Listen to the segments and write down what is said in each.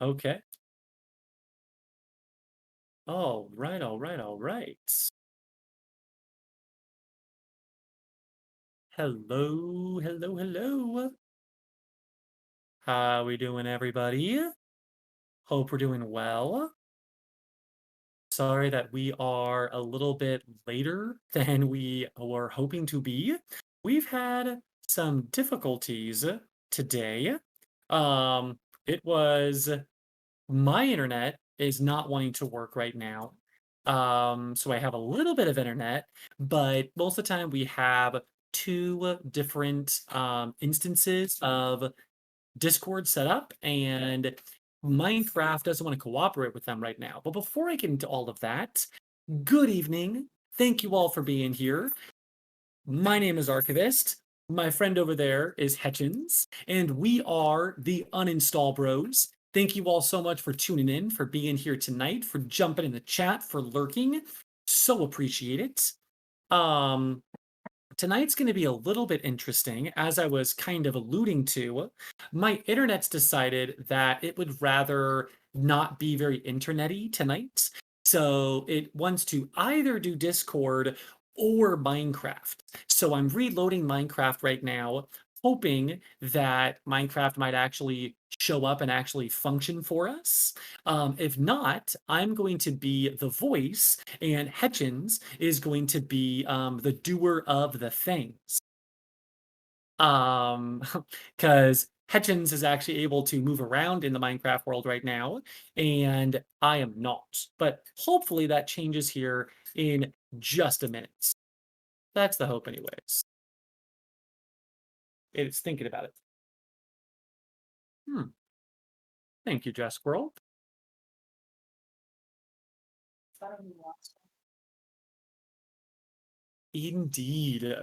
Okay. All right, all right, all right. Hello, hello, hello. How we doing, everybody? Hope we're doing well. Sorry that we are a little bit later than we were hoping to be. We've had some difficulties today. Um, it was My internet is not wanting to work right now. So I have a little bit of internet, but most of the time we have two different instances of Discord set up, and Minecraft doesn't want to cooperate with them right now. But before I get into all of that, good evening. Thank you all for being here. My name is Archivist. My friend over there is Hechins, and we are the UninstallBros. Thank you all so much for tuning in, for being here tonight, for jumping in the chat, for lurking. So appreciate it. Um, Tonight's going to be a little bit interesting. As I was kind of alluding to, my internet's decided that it would rather not be very internety tonight. So it wants to either do Discord or Minecraft. So I'm reloading Minecraft right now, hoping that Minecraft might actually show up and actually function for us. If not, I'm going to be the voice, and Hechins is going to be the doer of the things. Um, because Hechins is actually able to move around in the Minecraft world right now, and I am not. But hopefully that changes here in just a minute. That's the hope, anyways. It's thinking about it. Hmm. Thank you, Jess World. Indeed.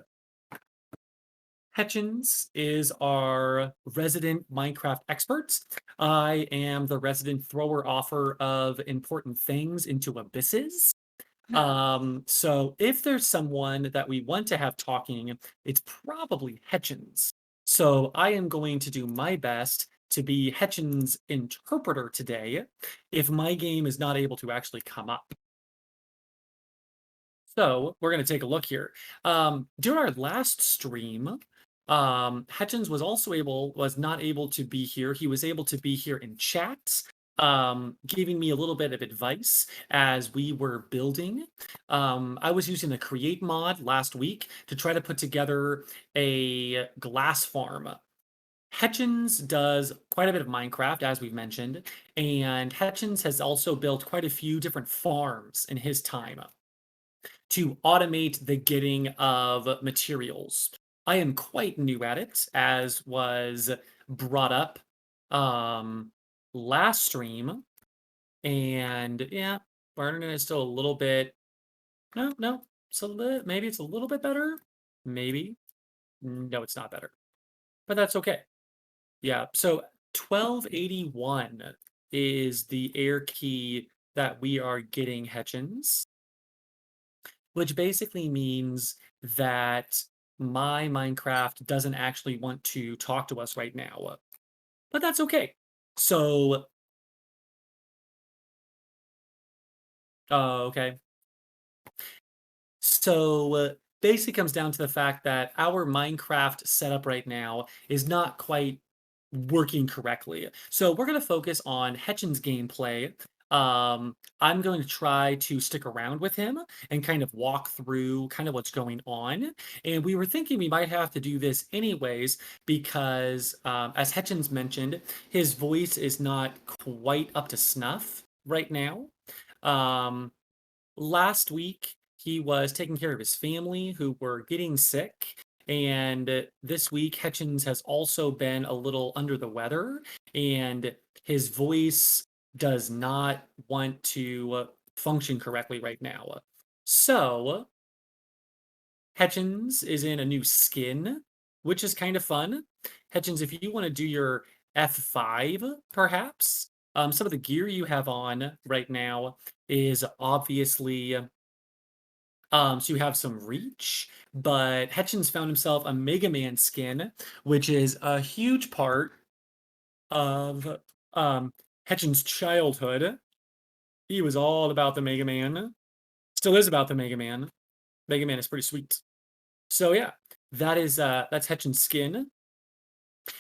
Hechins is our resident Minecraft expert. I am the resident thrower offer of important things into abysses. So if there's someone that we want to have talking, it's probably Hechins. So I am going to do my best to be Hechins' interpreter today if my game is not able to actually come up. So we're going to take a look here. During our last stream, Hutchins was not able to be here. He was able to be here in chat, giving me a little bit of advice as we were building. I was using the create mod last week to try to put together a glass farm. Hechins does quite a bit of Minecraft, as we've mentioned, and Hechins has also built quite a few different farms in his time to automate the getting of materials. I am quite new at it, as was brought up um, last stream. And yeah, Barton is still a little bit. No, no, maybe it's a little bit better. Maybe. No, it's not better. But that's okay. Yeah, so 1281 is the air key that we are getting, Hechins, which basically means that my Minecraft doesn't actually want to talk to us right now. But that's okay. So, okay. So, basically comes down to the fact that our Minecraft setup right now is not quite working correctly. So we're going to focus on Hechin's gameplay. I'm going to try to stick around with him and kind of walk through kind of what's going on. And we were thinking we might have to do this anyways because, as Hechins mentioned, his voice is not quite up to snuff right now. Um, Last week, he was taking care of his family who were getting sick. And this week, Hechins has also been a little under the weather, and his voice does not want to function correctly right now. So, Hechins is in a new skin, which is kind of fun. Hechins, if you want to do your F5, perhaps, some of the gear you have on right now is obviously so you have some reach, but Hechins found himself a Mega Man skin, which is a huge part of um Hechins' childhood. He was all about the Mega Man. Still is about the Mega Man. Mega Man is pretty sweet. So yeah, that's Hechins' skin.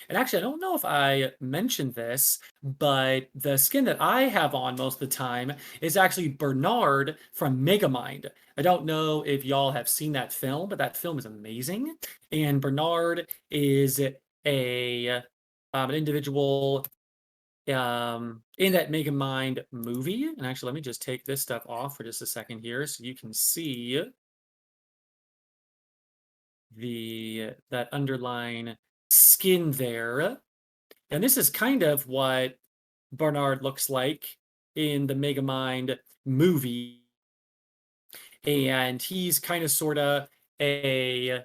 And actually, I don't know if I mentioned this, but the skin that I have on most of the time is actually Bernard from Megamind. I don't know if y'all have seen that film, but that film is amazing. And Bernard is a an individual in that Megamind movie. And actually, let me just take this stuff off for just a second here so you can see that underline skin there. And this is kind of what Bernard looks like in the Megamind movie. And he's kind of sort of a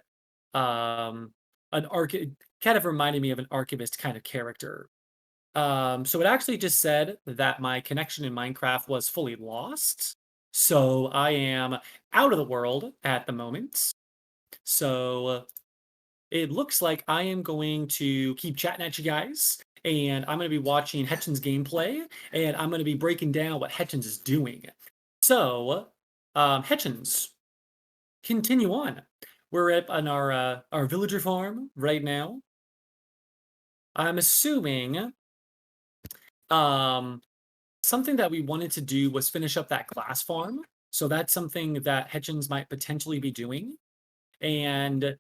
an arch kind of reminded me of an archivist kind of character. So it actually just said that my connection in Minecraft was fully lost. So I am out of the world at the moment. So it looks like I am going to keep chatting at you guys, and I'm going to be watching Hechins gameplay, and I'm going to be breaking down what Hechins is doing. So, Hechins, continue on. We're at on our villager farm right now. I'm assuming um, something that we wanted to do was finish up that glass farm. So that's something that Hechins might potentially be doing. And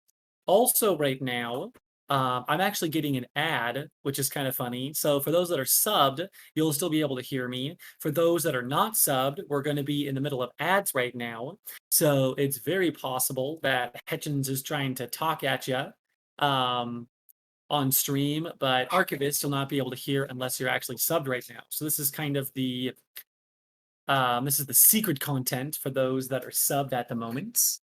also right now, I'm actually getting an ad, which is kind of funny. So for those that are subbed, you'll still be able to hear me. For those that are not subbed, we're going to be in the middle of ads right now. So it's very possible that Hechins is trying to talk at you on stream, but Archivist will not be able to hear unless you're actually subbed right now. So this is kind of the secret content for those that are subbed at the moment.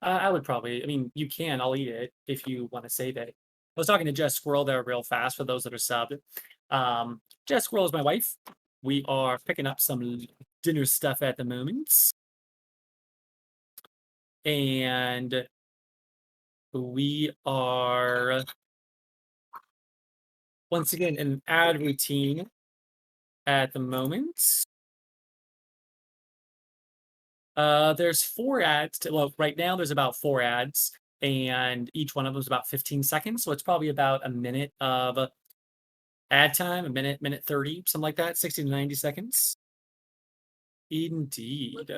I would probably, I mean, you can, I'll eat it if you want to save it. I was talking to Jess Squirrel there real fast for those that are subbed. Jess Squirrel is my wife. We are picking up some dinner stuff at the moment. And we are, once again, in an ad routine at the moment. There's 4 ads. Well, right now there's about 4 ads, and each one of them is about 15 seconds. So it's probably about a minute of ad time, a minute, minute 30, something like that, 60 to 90 seconds. Indeed.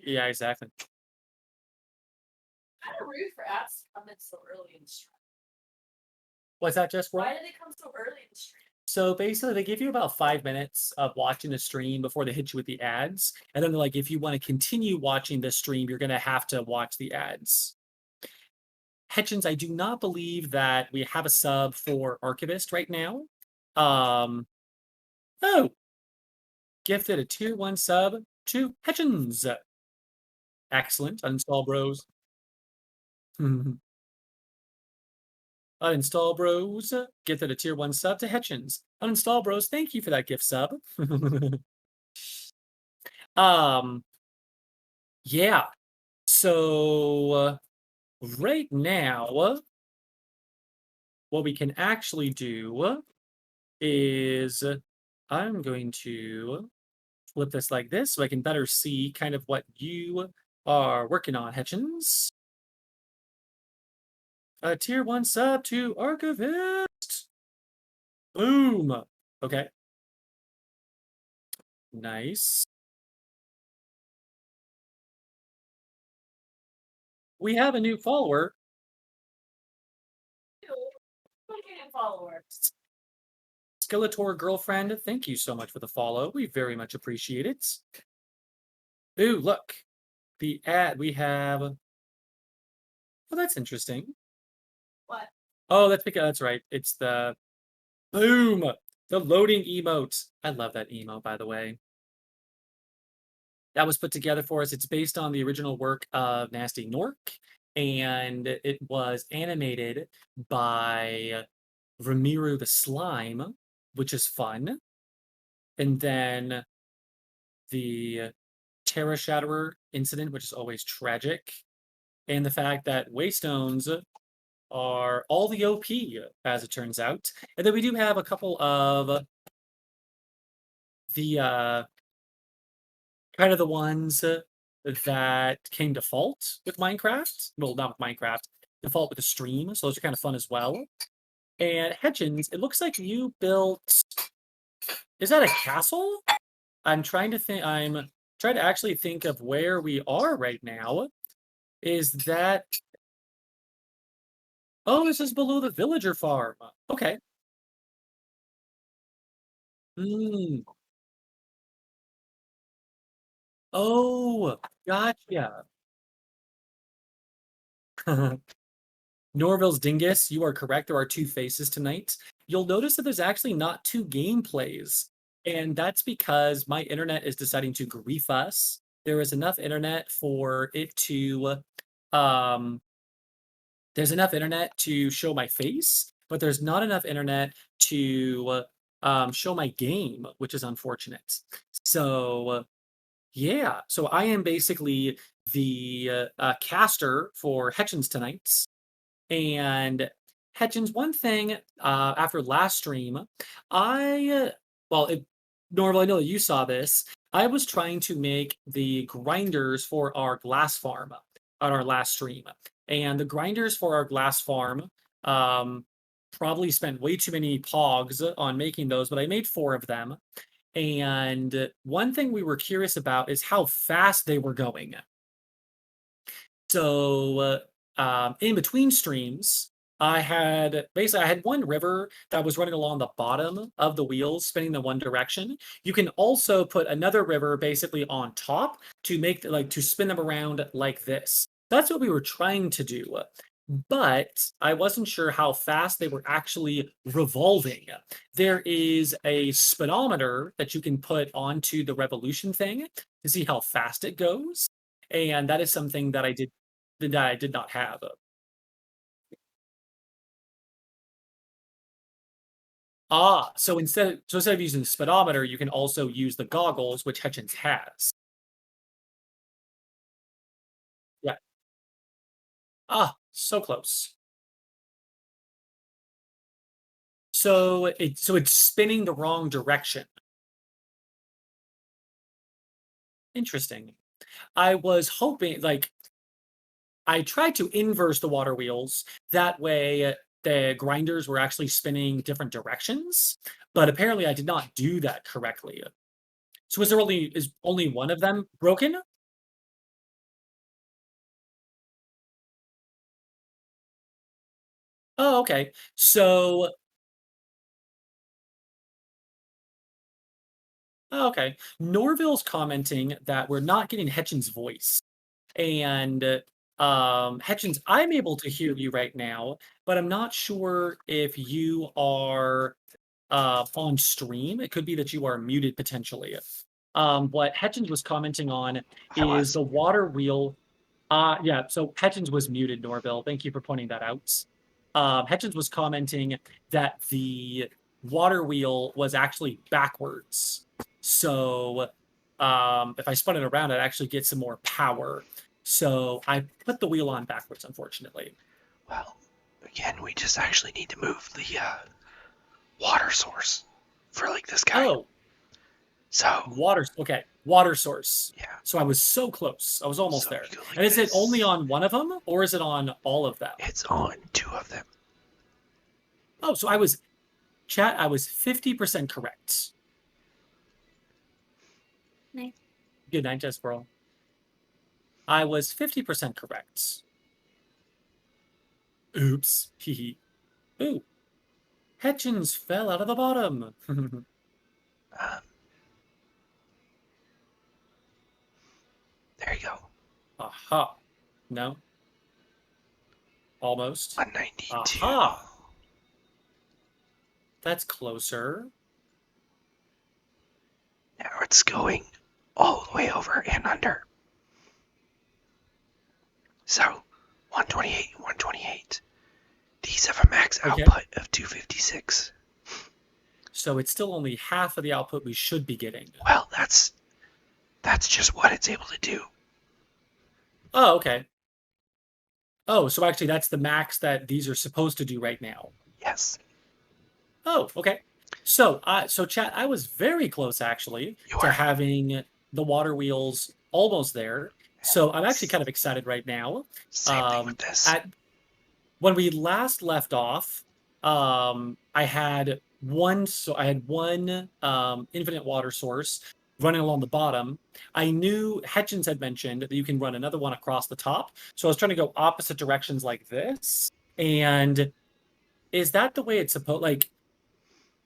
Yeah, exactly. Kind of rude for ads to come in so early in the stream. What's that, Jess? Why do they come so early in the stream? So basically, they give you about 5 minutes of watching the stream before they hit you with the ads. And then they're like, if you want to continue watching the stream, you're going to have to watch the ads. Hechins, I do not believe that we have a sub for Archivist right now. Oh, gifted a tier 1 sub to Hechins. Excellent. UninstallBros. UninstallBros gifted a tier 1 sub to Hechins. UninstallBros, thank you for that gift sub. Yeah. So right now, what we can actually do is I'm going to flip this like this so I can better see kind of what you are working on, Hechins. A tier 1 sub to Archivist. Boom. Okay. Nice. We have a new follower. Skeletor girlfriend, thank you so much for the follow. We very much appreciate it. Ooh, look. The ad we have. Oh, that's interesting. What? Oh, that's because that's right. It's the boom. The loading emote. I love that emote, by the way. That was put together for us. It's based on the original work of Nasty Nork, and it was animated by Ramiro the Slime, which is fun. And then the Terra Shatterer incident, which is always tragic. And the fact that Waystones are all the OP, as it turns out. And then we do have a couple of the kind of the ones that came default with Minecraft. Well, not with Minecraft, default with the stream. So those are kind of fun as well. And Hechins, it looks like you built. Is that a castle? I'm trying to think. I'm trying to actually think of where we are right now. Is that? Oh, this is below the villager farm. Okay. Mm. Oh, gotcha. Norville's Dingus, you are correct. There are two faces tonight. You'll notice that there's actually not two gameplays, and that's because my internet is deciding to grief us. There is enough internet for it to, um, there's enough internet to show my face, but there's not enough internet to show my game, which is unfortunate. So, yeah, so I am basically the caster for Hechins tonight. And Hutchins, one thing after last stream, I well, it, Norval, I know that you saw this. I was trying to make the grinders for our glass farm on our last stream, and the grinders for our glass farm um, probably spent way too many pogs on making those, but I made four of them. And one thing we were curious about is how fast they were going. So, in between streams, I had one river that was running along the bottom of the wheels, spinning the one direction. You can also put another river basically on top to make like to spin them around like this. That's what we were trying to do. But I wasn't sure how fast they were actually revolving. There is a speedometer that you can put onto the revolution thing to see how fast it goes. And that is something that I did not have. So instead of using the speedometer, you can also use the goggles, which Hutchins has. Yeah. So close. So it's spinning the wrong direction. Interesting. I was hoping like I tried to inverse the water wheels. That way the grinders were actually spinning different directions, but apparently I did not do that correctly. So is only one of them broken? Oh, okay. Okay. Norville's commenting that we're not getting Hetchin's voice. And Hetchins, I'm able to hear you right now, but I'm not sure if you are on stream. It could be that you are muted potentially. What Hetchins was commenting on I is was. the water wheel. Yeah, so Hetchins was muted, Norville. Thank you for pointing that out. Hetchins was commenting that the water wheel was actually backwards. So if I spun it around, I'd actually get some more power. So I put the wheel on backwards, unfortunately. Well, again, we just actually need to move the water source for like this guy. Oh, So okay, water source. yeah. So I was so close. I was almost So there. you go like And is it only this. on one of them, or is it on all of them? It's on two of them. Oh, so I was 50% correct. Nice. Good night, Jessbro. I was 50% correct. Oops. Hee Ooh. Hechins fell out of the bottom. Um, there you go. Aha. No. Almost. 192. Aha. That's closer. Now it's going all the way over and under. So 128, 128. These have a max Okay. output of 256. So it's still only half of the output we should be getting. Well, that's just what it's able to do. Oh, okay. Oh, so actually that's the max that these are supposed to do right now. Yes, Oh, okay. So chat, I was very close actually you to were. having the water wheels almost there. And So I'm actually kind of excited right now. same thing with Um, this. at when we last left off, I had one infinite water source running along the bottom. I knew Hechins had mentioned that you can run another one across the top. So I was trying to go opposite directions like this. And is that the way it's supposed like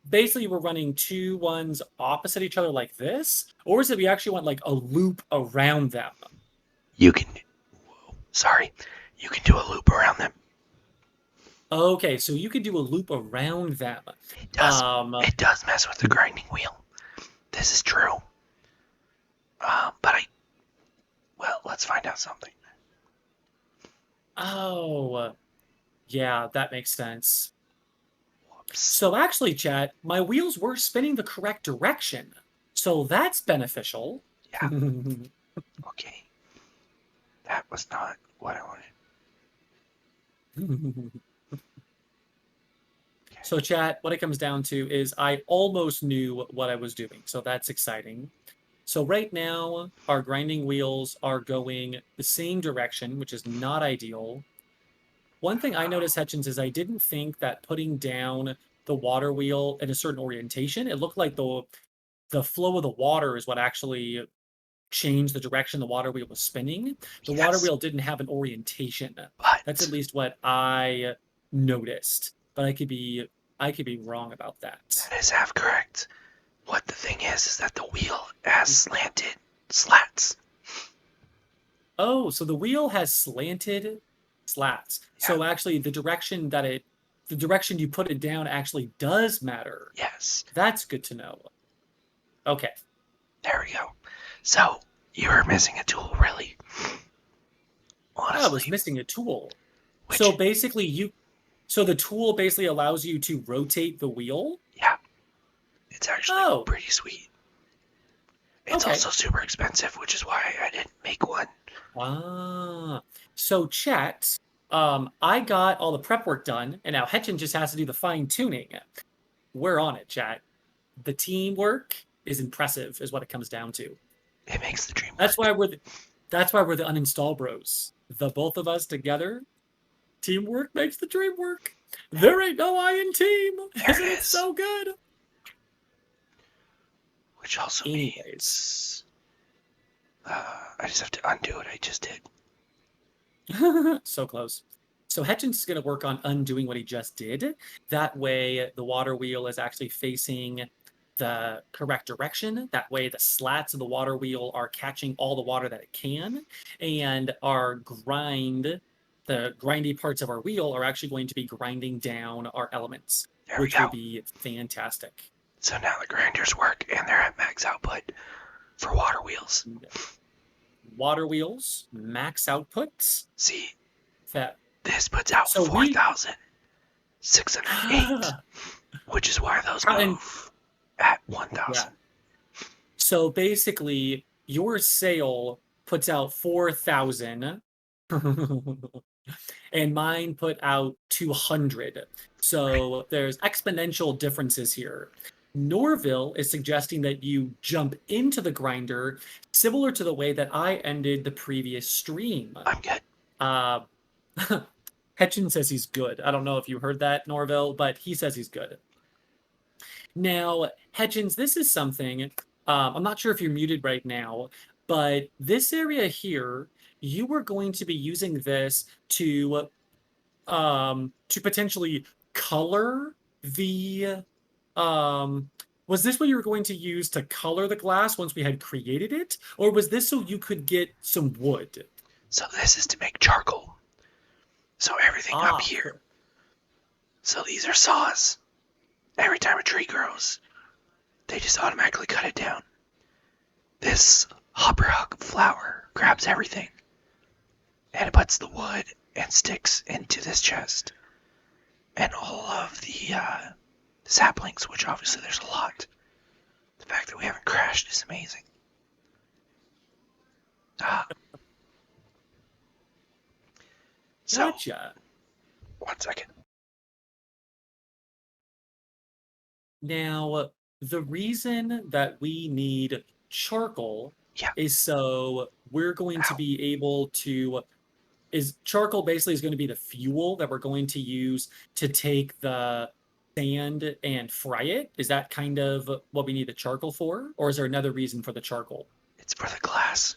basically we're running two ones opposite each other like this? Or is it we actually want like a loop around them? You can, whoa, sorry, you can do a loop around them. Okay, so you could do a loop around them. It does, Um, it does mess with the grinding wheel. This is true. But well, let's find out something. oh, yeah, that makes sense. Whoops. So actually, chat, my wheels were spinning the correct direction. So that's beneficial. Yeah, okay. That was not what I wanted. Okay. So chat, what it comes down to is I almost knew what I was doing. So that's exciting. So right now, our grinding wheels are going the same direction, which is not ideal. One thing I noticed, Hutchins, is I didn't think that putting down the water wheel in a certain orientation, it looked like the flow of the water is what actually changed the direction the water wheel was spinning. The water Yes, wheel didn't have an orientation. That's at but least what I noticed, but I could be wrong about that. that is half correct. What the thing is that the wheel has slanted slats. Oh, so the wheel has slanted slats. Yeah, So actually the direction you put it down actually does matter. yes. That's good to know. Okay. There we go. So, you were missing a tool, really. I was Honestly. missing a tool. So Which, basically so the tool basically allows you to rotate the wheel. yeah, it's actually Oh, pretty sweet. It's okay. also super expensive, which is why I didn't make one. Ah, so chat, I got all the prep work done, and now Hetchin just has to do the fine tuning. We're on it, chat. The teamwork is impressive, is what it comes down to. It makes the dream That's work. why that's why we're the uninstall bros. The both of us together, teamwork makes the dream work. There ain't no I in team. There Isn't it it is. so good? Which also Anyways. means I just have to undo what I just did. So close. So Hutchins is going to work on undoing what he just did. That way, the water wheel is actually facing the correct direction. That way, the slats of the water wheel are catching all the water that it can. And the grindy parts of our wheel are actually going to be grinding down our elements, There we which will go. be fantastic. So now the grinders work and they're at max output for water wheels. Water wheels, max outputs. See, That this puts out so we 4,608, which is why those and move at yeah. 1,000. So basically, your sail puts out 4,000, and mine put out 200. So there's exponential differences here. Norville is suggesting that you jump into the grinder, similar to the way that I ended the previous stream. I'm good. Uh, Hetchin says he's good. I don't know if you heard that, Norville, but he says he's good. Now, Hedgens, this is something, I'm not sure if you're muted right now, but this area here, you were going to be using this to potentially color the, was this what you were going to use to color the glass once we had created it? Or was this so you could get some wood? So this is to make charcoal. So everything up Ah, here. So these are saws. Every time a tree grows, they just automatically cut it down. This hopper hook flower grabs everything, and it puts the wood and sticks into this chest. And all of the saplings, which obviously there's a lot. The fact that we haven't crashed is amazing. So, Gotcha. 1 second. Now, the reason that we need charcoal Yeah. is so we're going to Ow. be able to is charcoal basically is going to be the fuel that we're going to use to take the sand and fry it. Is that kind of what we need the charcoal for? Or is there another reason for the charcoal? It's for the glass.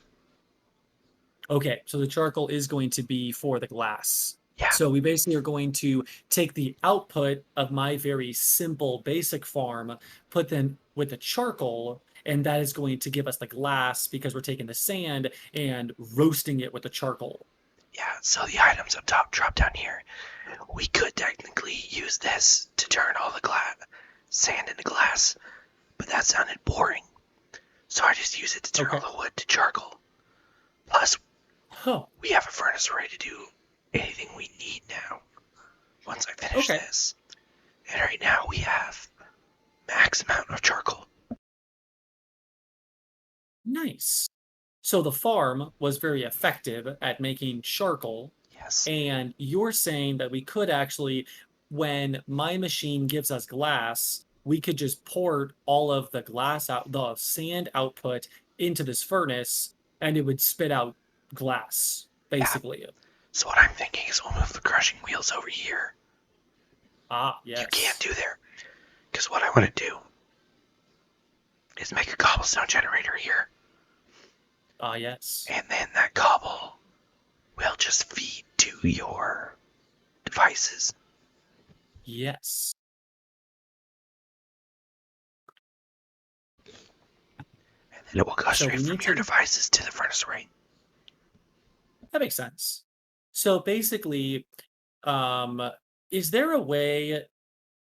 Okay, so the charcoal is going to be for the glass. Yeah. So we basically are going to take the output of my very simple basic farm, put them with the charcoal, and that is going to give us the glass because we're taking the sand and roasting it with the charcoal. Yeah. So the items up top drop down here. We could technically use this to turn all the sand into glass, but that sounded boring. So I just use it to turn Okay. all the wood to charcoal. Plus, Oh, we have a furnace ready to do anything we need now. Once I finish okay. this. And right now we have max amount of charcoal. Nice. So the farm was very effective at making charcoal, Yes. and you're saying that we could actually, when my machine gives us glass, we could just pour all of the glass out, the sand output into this furnace, and it would spit out glass, Yeah. basically. So what I'm thinking is we'll move the crushing wheels over here. Ah, You can't yes. do there. Because what I want to do is make a cobblestone generator here. Ah, yes. And then that cobble will just feed to your devices. Yes. And then it will go So straight we from need your to, devices to the furnace array. that makes sense. So basically, um, is there a way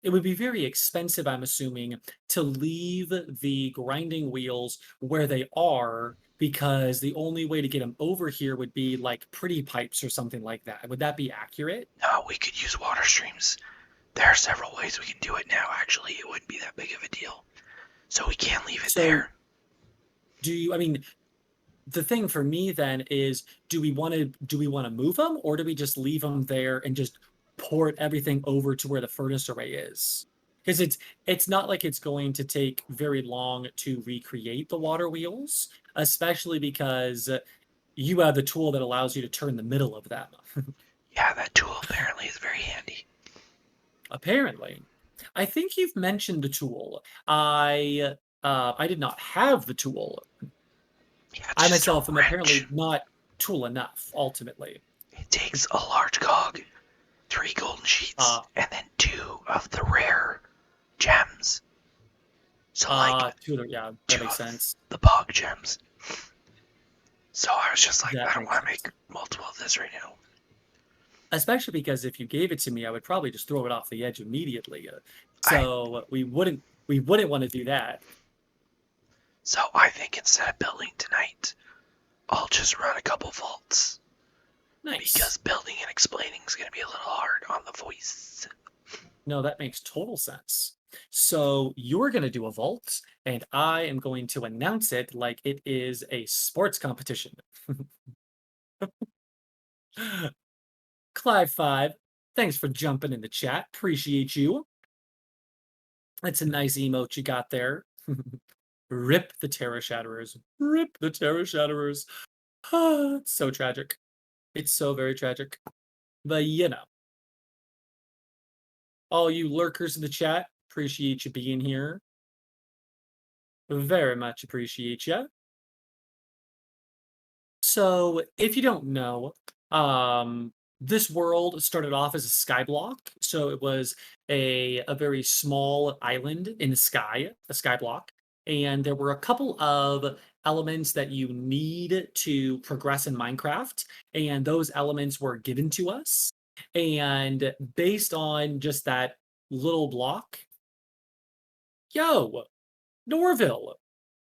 it would be very expensive, I'm assuming, to leave the grinding wheels where they are because the only way to get them over here would be like pretty pipes or something like that. Would that be accurate? No, we could use water streams. There are several ways we can do it now, actually. It wouldn't be that big of a deal. So we can leave it So, there. I mean, the thing for me then is do we want to move them or do we just leave them there and just port everything over to where the furnace array is? Because it's not like it's going to take very long to recreate the water wheels, especially because you have the tool that allows you to turn the middle of them. Yeah, that tool apparently is very handy. Apparently. I think you've mentioned the tool. I did not have the tool. Yeah, I it's just a myself am wrench. apparently not tool enough, ultimately. It takes a large cog, 3 golden sheets, Uh, and then 2 of the rare gems. So like yeah, that 2 makes of sense. the bog gems. So I was just like, I That don't makes want to sense. make multiple of this right now. Especially because if you gave it to me, I would probably just throw it off the edge immediately. I So we wouldn't want to do that. so I think instead of building tonight, I'll just run a couple vaults Nice. because building and explaining is going to be a little hard on the voice. No, that makes total sense. So you're going to do a vault, and I am going to announce it like it is a sports competition. Clive 5, thanks for jumping in the chat. Appreciate you. That's a nice emote you got there. Rip the Terror Shatterers. Rip the Terror Shatterers. Ah, it's so tragic. It's so very tragic. But all you lurkers in the chat, appreciate you being here. Very much appreciate you. So, if you don't know, this world started off as a skyblock. So it was a very small island in the sky, a skyblock, and there were a couple of elements that you need to progress in Minecraft, and those elements were given to us. And based on just that little block, yo, Norville,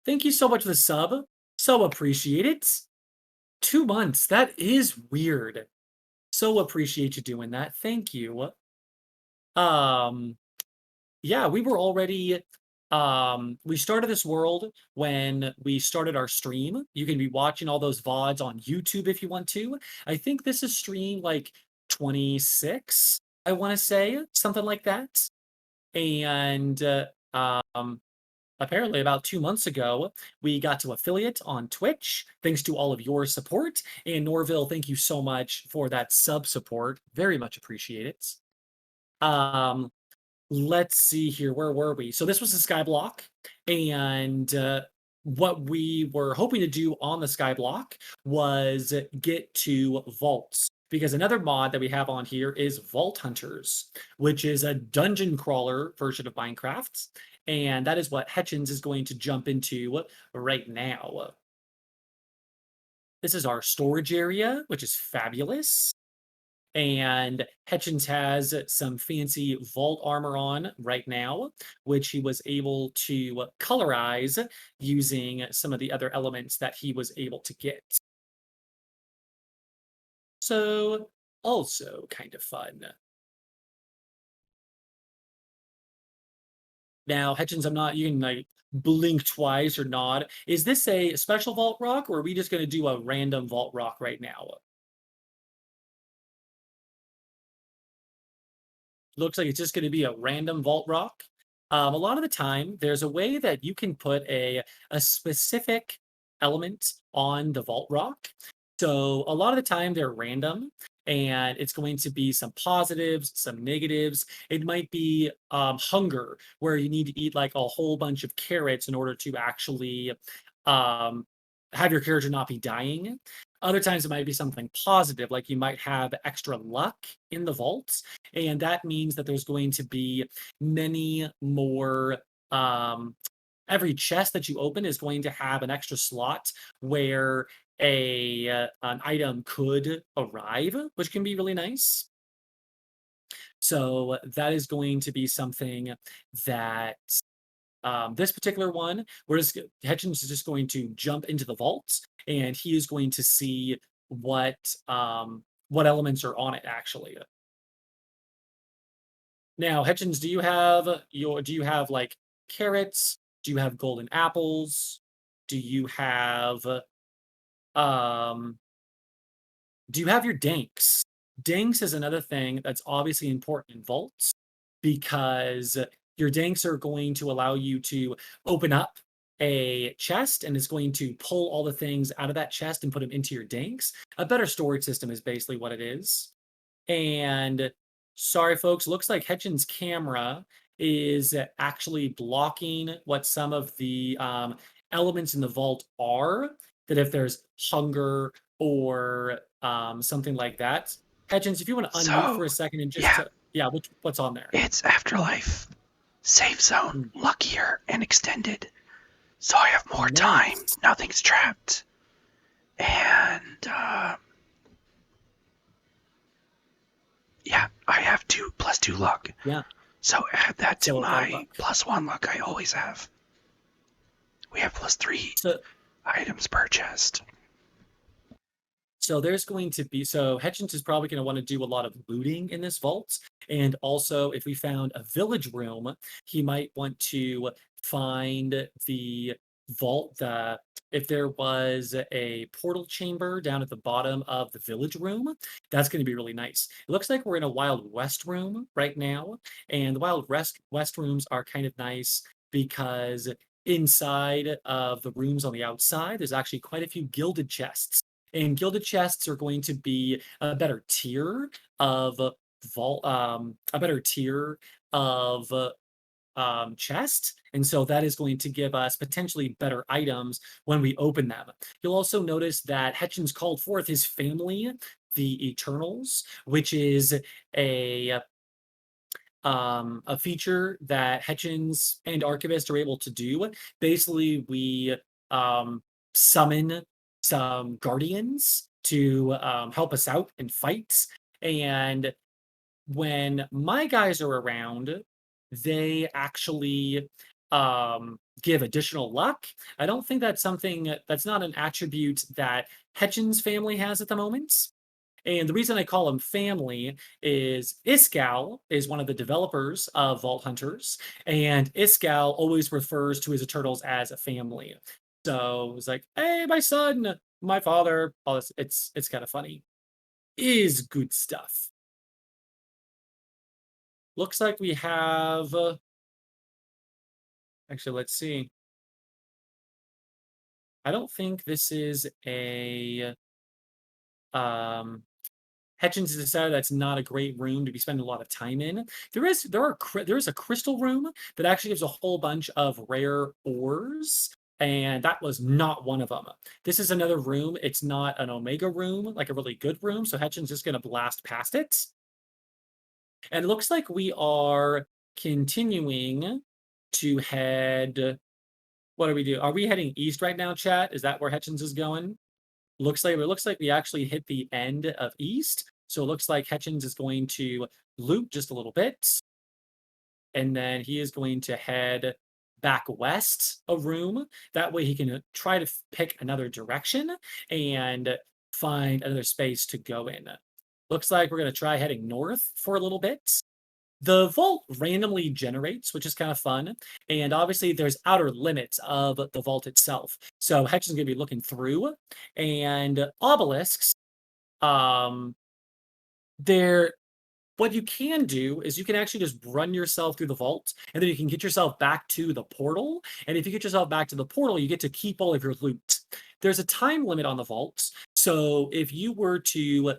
thank you so much for the sub. So appreciate it. 2 months. That is weird. So appreciate you doing that. Thank you. Um, yeah, we were already we started this world when we started our stream. You can be watching all those VODs on YouTube if you want to. I think this is streamed like 26, I want to say, something like that. And um, apparently, about 2 months ago, we got to affiliate on Twitch, thanks to all of your support. And Norville, thank you so much for that sub support. Very much appreciate it. Um, let's see here. Where were we? So this was the Skyblock, and what we were hoping to do on the Skyblock was get to vaults. Because another mod that we have on here is Vault Hunters, which is a dungeon crawler version of Minecraft. And that is what Hechins is going to jump into right now. This is our storage area, which is fabulous. And Hechins has some fancy vault armor on right now, which he was able to colorize using some of the other elements that he was able to get. So, also kind of fun. Now, Hechins, I'm not, you can like blink twice or nod. Is this a special vault rock, or are we just going to do a random vault rock right now? Looks like it's just going to be a random vault rock. A lot of the time, there's a way that you can put a specific element on the vault rock. So a lot of the time, they're random, and it's going to be some positives, some negatives. It might be hunger, where you need to eat like a whole bunch of carrots in order to actually um, have your character not be dying. Other times it might be something positive, like you might have extra luck in the vaults, and that means that there's going to be many more. Every chest that you open is going to have an extra slot where an item could arrive, which can be really nice. So that is going to be something that this particular one, Hechins is just going to jump into the vault, and he is going to see what elements are on it actually. Now, Hechins, do you have like carrots? Do you have golden apples? Do you have um do you have your danks? Danks is another thing that's obviously important in vaults because your danks are going to allow you to open up a chest and it's going to pull all the things out of that chest and put them into your danks. A better storage system is basically what it is. And sorry, folks, looks like Hetchin's camera is actually blocking what some of the elements in the vault are. That if there's hunger or something like that. Hedgens, if you want to unmute for So, a second and just, yeah, yeah, what's on there? it's Afterlife, Safe Zone, Mm, Luckier, and Extended. So I have more time, nice. nothing's trapped. And, yeah, I have 2+2 luck. Yeah. So add that to So my luck. +1 luck I always have. We have +3 So items per chest. So there's going to be Hetchins is probably going to want to do a lot of looting in this vault, and also if we found a village room, he might want to find the vault. If there was a portal chamber down at the bottom of the village room, that's going to be really nice. It looks like we're in a Wild West room right now, and the West rooms are kind of nice because inside of the rooms on the outside, there's actually quite a few gilded chests. And gilded chests are going to be a better tier of vault, a better tier of chest. And so that is going to give us potentially better items when we open them. You'll also notice that Hetchins called forth his family, the Eternals, which is a a feature that Hechins and Archivist are able to do. Basically, we summon some guardians to help us out in fights. And when my guys are around, they actually give additional luck. I don't think that's something that's not an attribute that Hetchins' family has at the moment. And the reason I call them family is Iskal is one of the developers of Vault Hunters, and Iskal always refers to his Eternals as a family. So it's like, hey, my son, my father, all this. It's kind of funny. Is good stuff. looks like we have. Actually, let's see. I don't think this is a. Um, Hechins has decided that's not a great room to be spending a lot of time in. There is a crystal room that actually gives a whole bunch of rare ores, and that was not one of them. This is another room. It's not an Omega room, like a really good room, so Hechins just going to blast past it. And it looks like we are continuing to head. What do we do? Are we heading east right now, chat? Is that where Hechins is going? It looks like we actually hit the end of east. So it looks like Hechins is going to loop just a little bit, and then he is going to head back west a room. That way he can try to pick another direction and find another space to go in. Looks like we're going to try heading north for a little bit. The vault randomly generates, which is kind of fun. And obviously, there's outer limits of the vault itself. So Hex is going to be looking through, and obelisks. Um, they're what you can do is you can actually just run yourself through the vault, and then you can get yourself back to the portal. And if you get yourself back to the portal, you get to keep all of your loot. There's a time limit on the vaults. So if you were to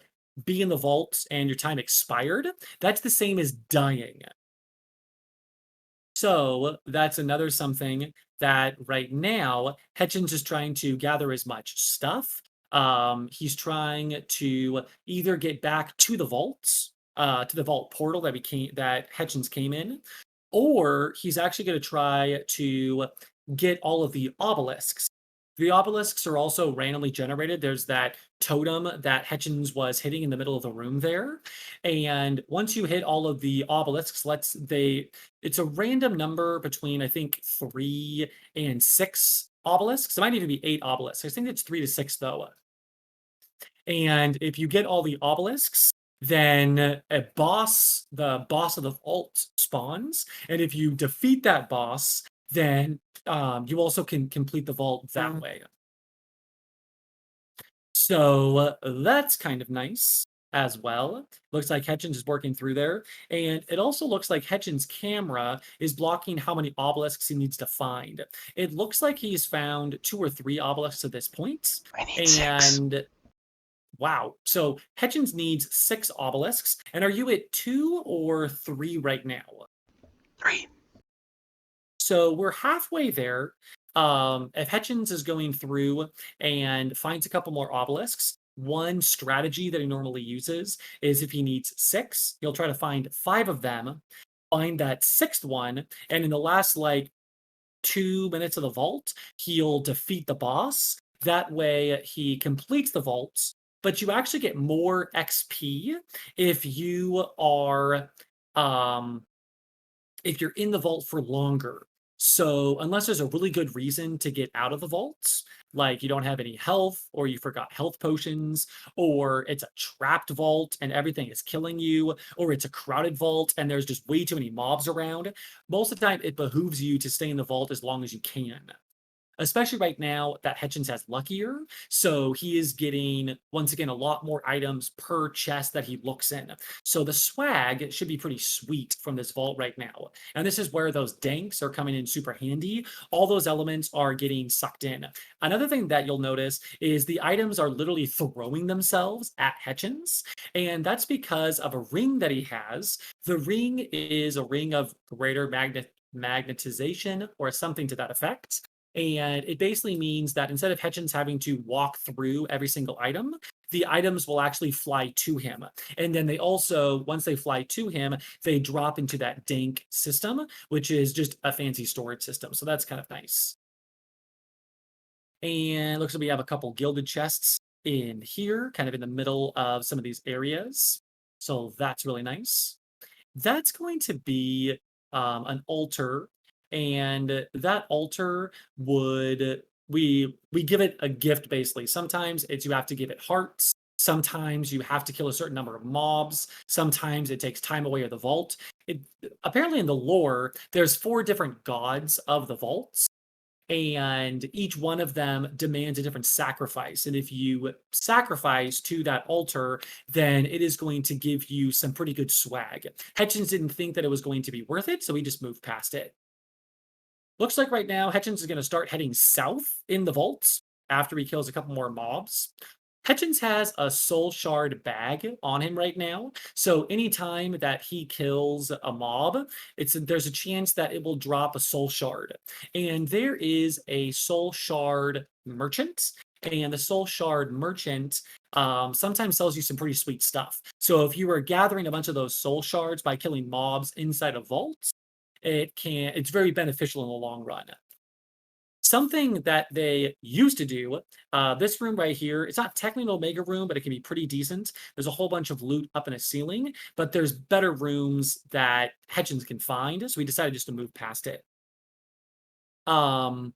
be in the vault and your time expired, that's the same as dying. So that's another something that right now Hechins is trying to gather as much stuff. He's trying to either get back to the vault portal that Hechins came in, or he's actually going to try to get all of the obelisks. The obelisks are also randomly generated. There's that totem that Hechins was hitting in the middle of the room there. And once you hit all of the obelisks, it's a random number between, I think, 3 and 6 obelisks. It might even be 8 obelisks. I think it's 3 to 6 though. And if you get all the obelisks, then the boss of the vault spawns. And if you defeat that boss, then you also can complete the vault that way. So that's kind of nice as well. Looks like Hechins is working through there. And it also looks like Hechins' camera is blocking how many obelisks he needs to find. It looks like he's found 2 or 3 obelisks at this point. I need 6. And wow. So Hechins needs 6 obelisks. And are you at 2 or 3 right now? 3. So we're halfway there. If Hechins is going through and finds a couple more obelisks, one strategy that he normally uses is if he needs 6, he'll try to find 5 of them, find that 6th one, and in the last 2 minutes of the vault, he'll defeat the boss. That way he completes the vaults, but you actually get more XP if you are if you're in the vault for longer. So unless there's a really good reason to get out of the vaults, like you don't have any health, or you forgot health potions, or it's a trapped vault and everything is killing you, or it's a crowded vault and there's just way too many mobs around, most of the time it behooves you to stay in the vault as long as you can. Especially right now that Hechins has luckier, so he is getting, once again, a lot more items per chest that he looks in. So the swag should be pretty sweet from this vault right now. And this is where those danks are coming in super handy. All those elements are getting sucked in. Another thing that you'll notice is the items are literally throwing themselves at Hechins, and that's because of a ring that he has. The ring is a ring of greater magnetization or something to that effect. And it basically means that instead of Hechins having to walk through every single item, the items will actually fly to him. And then they also, once they fly to him, they drop into that dank system, which is just a fancy storage system. So that's kind of nice. And it looks like we have a couple gilded chests in here, kind of in the middle of some of these areas. So that's really nice. That's going to be an altar, and that altar we give it a gift basically. Sometimes it's you have to give it hearts. Sometimes you have to kill a certain number of mobs. Sometimes it takes time away of the vault. Apparently in the lore, there's 4 different gods of the vaults. and each one of them demands a different sacrifice. And if you sacrifice to that altar, then it is going to give you some pretty good swag. Hechins didn't think that it was going to be worth it, so he just moved past it. Looks like right now Hechins is going to start heading south in the vaults after he kills a couple more mobs. Hechins has a soul shard bag on him right now, so anytime that he kills a mob, there's a chance that it will drop a soul shard. And there is a soul shard merchant, and the soul shard merchant sometimes sells you some pretty sweet stuff. So if you are gathering a bunch of those soul shards by killing mobs inside a vault, it's very beneficial in the long run. Something that they used to do, this room right here, it's not technically an Omega room, but it can be pretty decent. There's a whole bunch of loot up in a ceiling, but there's better rooms that Hechins can find, so we decided just to move past it. And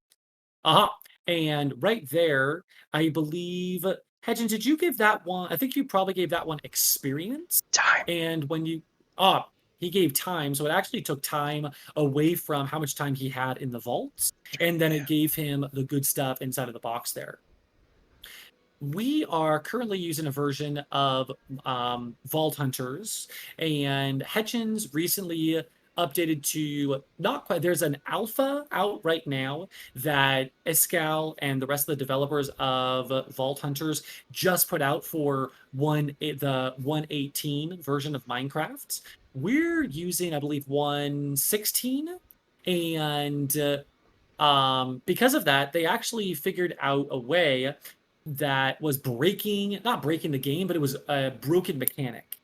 right there, I believe, Hechins, did you give that one? I think you probably gave that one experience. Time. And when you, he gave time, so it actually took time away from how much time he had in the vaults, and then it gave him the good stuff inside of the box there. We are currently using a version of Vault Hunters, and Hechins recently updated to not quite. There's an alpha out right now that Escal and the rest of the developers of Vault Hunters just put out for the 1.18 version of Minecraft. We're using, I believe, 1.16, and because of that, they actually figured out a way that was not breaking the game, but it was a broken mechanic.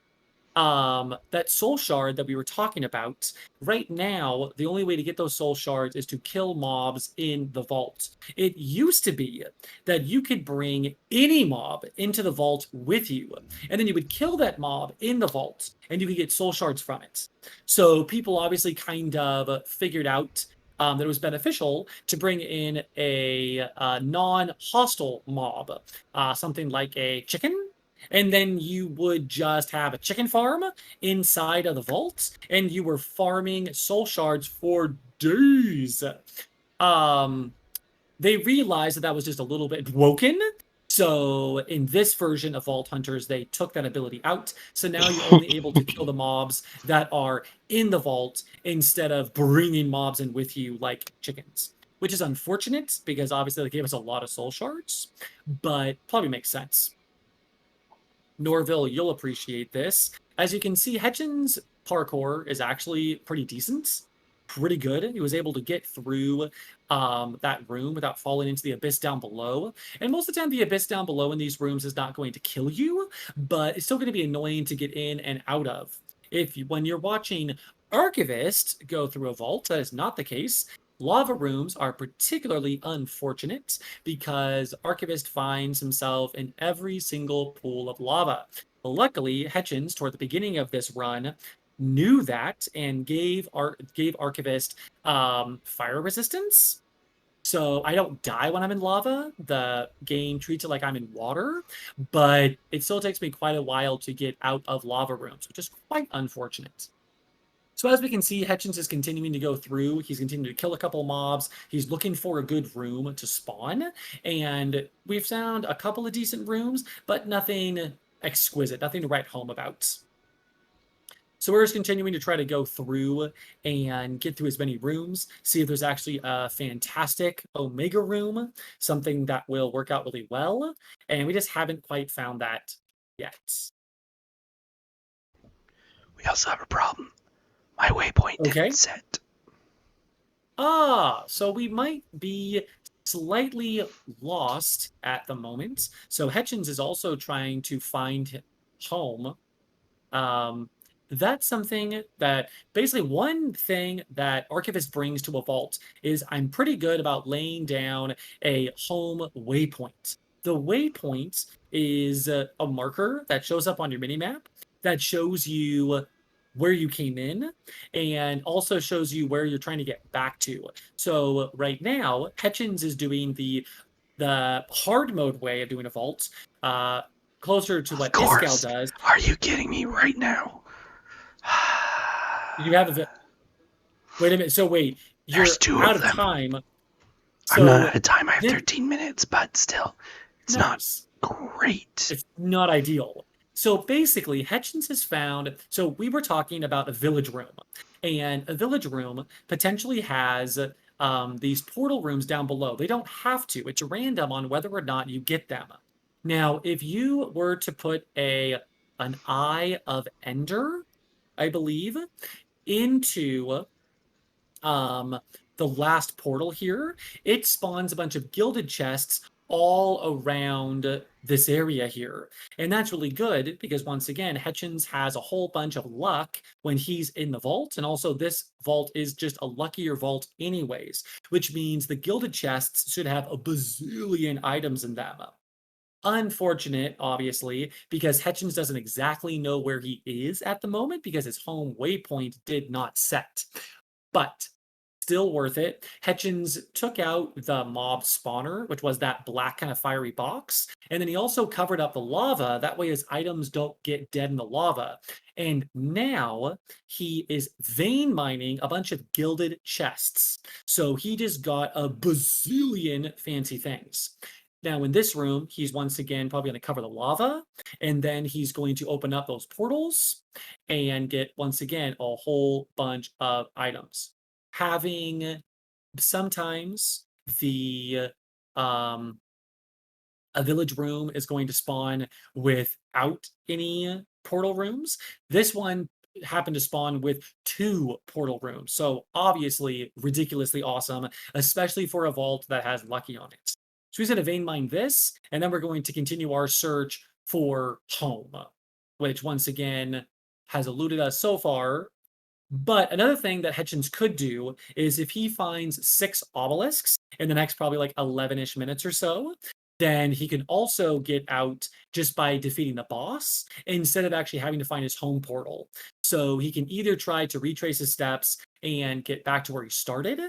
That soul shard that we were talking about, right now, the only way to get those soul shards is to kill mobs in the vault. It used to be that you could bring any mob into the vault with you, and then you would kill that mob in the vault, and you could get soul shards from it. So people obviously kind of figured out that it was beneficial to bring in a non-hostile mob, something like a chicken, and then you would just have a chicken farm inside of the vault, and you were farming soul shards for days. They realized that was just a little bit broken. So in this version of Vault Hunters, they took that ability out. So now you're only able to kill the mobs that are in the vault instead of bringing mobs in with you like chickens, which is unfortunate because obviously they gave us a lot of soul shards, but probably makes sense. Norville, you'll appreciate this. As you can see, Hechins' parkour is actually pretty decent, pretty good. He was able to get through that room without falling into the abyss down below. And most of the time, the abyss down below in these rooms is not going to kill you, but it's still going to be annoying to get in and out of. When you're watching Archivist go through a vault, that is not the case. Lava rooms are particularly unfortunate because Archivist finds himself in every single pool of lava. Luckily, Hechins, toward the beginning of this run, knew that and gave Archivist fire resistance. So I don't die when I'm in lava. The game treats it like I'm in water, but it still takes me quite a while to get out of lava rooms, which is quite unfortunate. So as we can see, Hechins is continuing to go through. He's continuing to kill a couple mobs. He's looking for a good room to spawn. And we've found a couple of decent rooms, but nothing exquisite, nothing to write home about. So we're just continuing to try to go through and get through as many rooms, see if there's actually a fantastic Omega room, something that will work out really well. And we just haven't quite found that yet. We also have a problem. My waypoint didn't set. So we might be slightly lost at the moment. So Hechins is also trying to find home. That's something that basically one thing that Archivist brings to a vault is I'm pretty good about laying down a home waypoint. The waypoint is a marker that shows up on your minimap that shows you where you came in and also shows you where you're trying to get back to. So right now, Hechins is doing the hard mode way of doing a vault, closer to what Iscal does. Are you kidding me right now? You have a... Wait a minute. So wait, you're out of time. I'm not So at a time. I have this 13 minutes, but still, it's not nice. great. It's not ideal. So basically, Hechins has found. So we were talking about a village room, and a village room potentially has these portal rooms down below. They don't have to. It's random on whether or not you get them. Now, if you were to put an Eye of Ender, I believe, into um, the last portal here, it spawns a bunch of gilded chests all around this area here. And that's really good because once again, Hechins has a whole bunch of luck when he's in the vault. And also this vault is just a luckier vault anyways, which means the gilded chests should have a bazillion items in them. Unfortunate, obviously, because Hechins doesn't exactly know where he is at the moment because his home waypoint did not set. But still worth it. Hechins took out the mob spawner, which was that black kind of fiery box, and then he also covered up the lava. That way his items don't get dead in the lava. And now he is vein mining a bunch of gilded chests. So he just got a bazillion fancy things. Now, in this room, he's once again probably going to cover the lava, and then he's going to open up those portals and get, once again, a whole bunch of items. Having sometimes the um, a village room is going to spawn without any portal rooms. This one happened to spawn with 2 portal rooms. So obviously ridiculously awesome, especially for a vault that has lucky on it. So he's going to vein mine this, and then we're going to continue our search for home, which once again has eluded us so far. But another thing that Hechins could do is if he finds 6 obelisks in the next probably like 11-ish minutes or so, then he can also get out just by defeating the boss instead of actually having to find his home portal. So he can either try to retrace his steps and get back to where he started,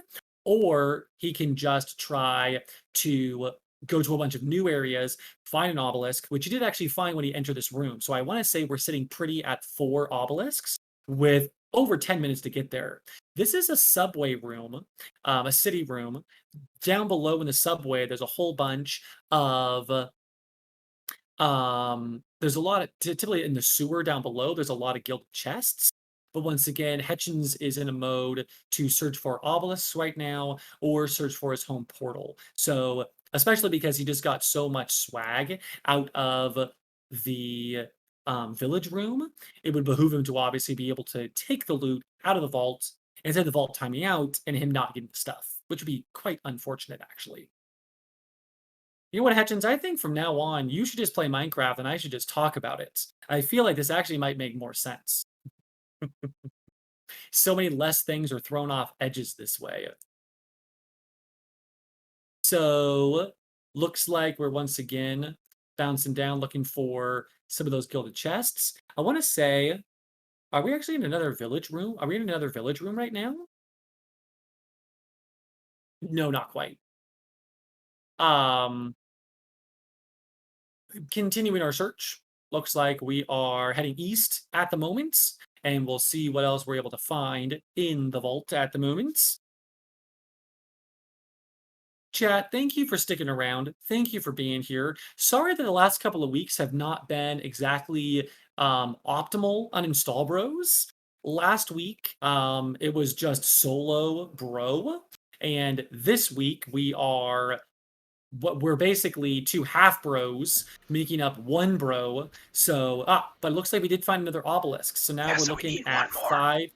or he can just try to go to a bunch of new areas, find an obelisk, which he did actually find when he entered this room. So I want to say we're sitting pretty at 4 obelisks with over 10 minutes to get there. This is a subway room, a city room. Down below in the subway, there's a whole bunch of there's a lot of typically in the sewer down below, there's a lot of gilded chests. But once again, Hechins is in a mode to search for obelisks right now or search for his home portal. So, especially because he just got so much swag out of the village room, it would behoove him to obviously be able to take the loot out of the vault instead of the vault timing out and him not getting the stuff, which would be quite unfortunate, actually. You know what, Hutchins? I think from now on, you should just play Minecraft and I should just talk about it. I feel like this actually might make more sense. So many less things are thrown off edges this way. So, looks like we're once again bouncing down looking for some of those gilded chests. I want to say, are we actually in another village room? Are we in another village room right now? No, not quite. Um, Continuing our search, looks like we are heading east at the moment, and we'll see what else we're able to find in the vault at the moment. Chat, thank you for sticking around. Thank you for being here. Sorry that the last couple of weeks have not been exactly optimal on UninstallBros. Last week, it was just solo bro, and this week we're basically 2 half bros making up 1 bro. So, but it looks like we did find another obelisk. So now we're looking at 5.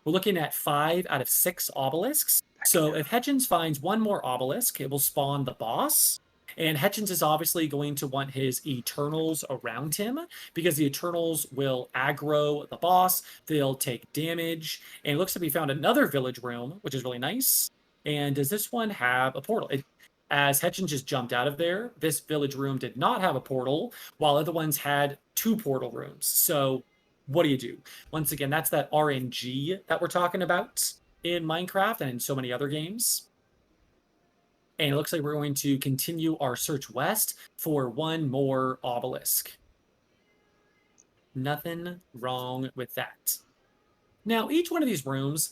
We're looking at 5 out of 6 obelisks. So if Hechins finds 1 more obelisk, it will spawn the boss. And Hechins is obviously going to want his Eternals around him because the Eternals will aggro the boss. They'll take damage. And it looks like we found another village room, which is really nice. And does this one have a portal? As Hechins just jumped out of there, this village room did not have a portal, while other ones had 2 portal rooms. So what do you do? Once again, that's that RNG that we're talking about in Minecraft and in so many other games. And it looks like we're going to continue our search west for 1 more obelisk. Nothing wrong with that. Now, each one of these rooms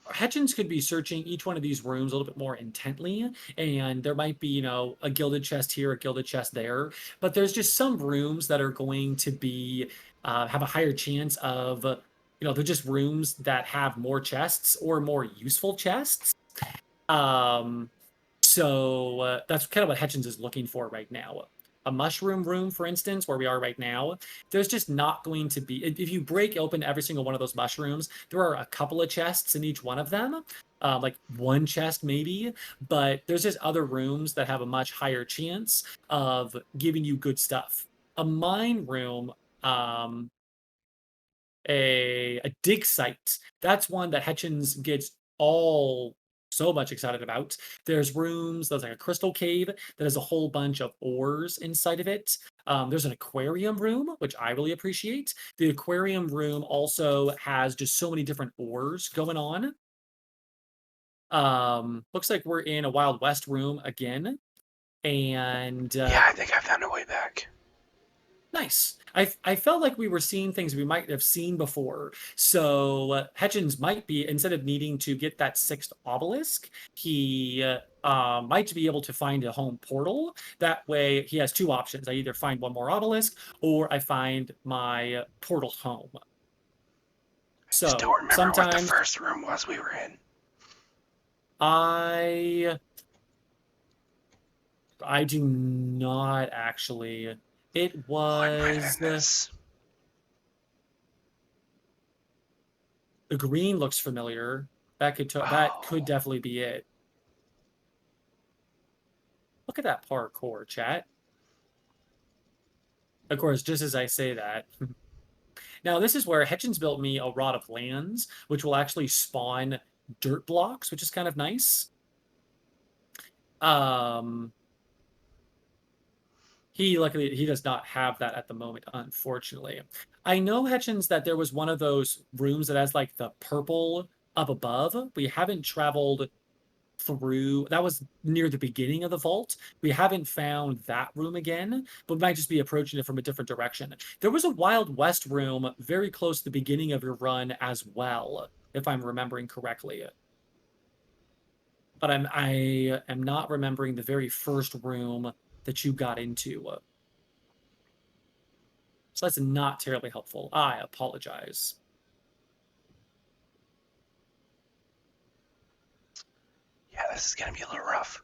Hechins could be searching each one of these rooms a little bit more intently, and there might be, a gilded chest here, a gilded chest there, but there's just some rooms that are going to be have a higher chance of, they're just rooms that have more chests or more useful chests. Um, so that's kind of what Hechins is looking for right now. A mushroom room, for instance, where we are right now, there's just not going to be. If you break open every single one of those mushrooms, there are a couple of chests in each one of them, like one chest maybe, but there's just other rooms that have a much higher chance of giving you good stuff. A mine room, um, a dig site. That's one that Hechins gets all so much excited about. There's rooms, there's like a crystal cave that has a whole bunch of ores inside of it. There's an aquarium room, which I really appreciate. The aquarium room also has just so many different ores going on. Looks like we're in a Wild West room again. And Yeah, I think I found a way back. nice. I felt like we were seeing things we might have seen before. So Hechins might be, instead of needing to get that sixth obelisk, he might be able to find a home portal. That way he has two options. I either find one more obelisk or I find my portal home. I just So don't remember what the sometimes first room was we were in. I I do not actually. It Oh, I might have was been this. the green looks familiar. That could Oh, definitely be it. Look at that parkour, chat. Of course, just as I say that. Now, this is where Hechins built me a rod of lands, which will actually spawn dirt blocks, which is kind of nice. Um, luckily he does not have that at the moment, unfortunately. I know, Hechins, that there was one of those rooms that has like the purple up above. We haven't traveled through. That was near the beginning of the vault. We haven't found that room again, but we might just be approaching it from a different direction. There was a Wild West room very close to the beginning of your run as well, if I'm remembering correctly. But I am not remembering the very first room that you got into. So that's not terribly helpful. I apologize. yeah, this is gonna be a little rough.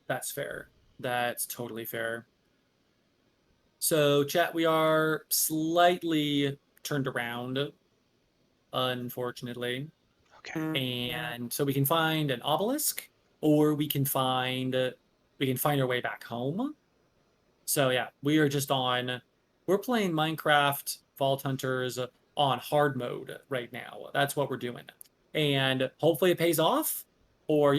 That's fair. That's totally fair. So, chat, we are slightly turned around, unfortunately. Okay. And so we can find an obelisk, or we can find our way back home. So yeah, we're playing Minecraft Vault Hunters on hard mode right now. That's what we're doing. And hopefully it pays off, or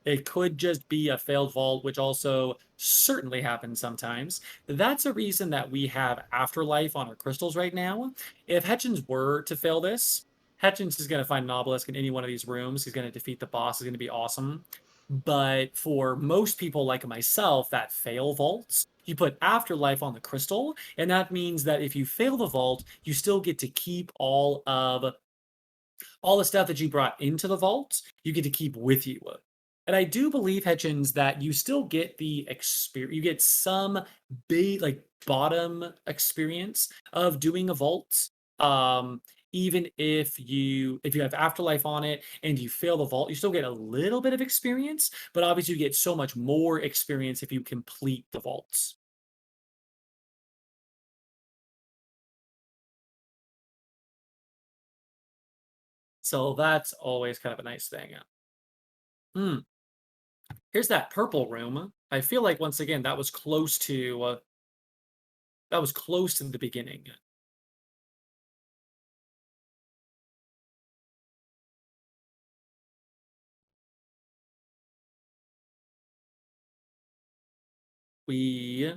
it could just be a failed vault, which also certainly happens sometimes. That's a reason that we have Afterlife on our crystals right now. If Hechins were to fail this, Hechins is going to find an obelisk in any one of these rooms. He's going to defeat the boss. Is going to be awesome. But for most people like myself that fail vaults, you put Afterlife on the crystal, and that means that if you fail the vault, you still get to keep all the stuff that you brought into the vault, you get to keep with you. And I do believe, Hechins, that you still get the experience. You get some big, like bottom experience of doing a vault. Even if you have afterlife on it and you fail the vault, you still get a little bit of experience. But obviously, you get so much more experience if you complete the vaults. So that's always kind of a nice thing. Hmm. Here's that purple room. I feel like once again that was close to the beginning. We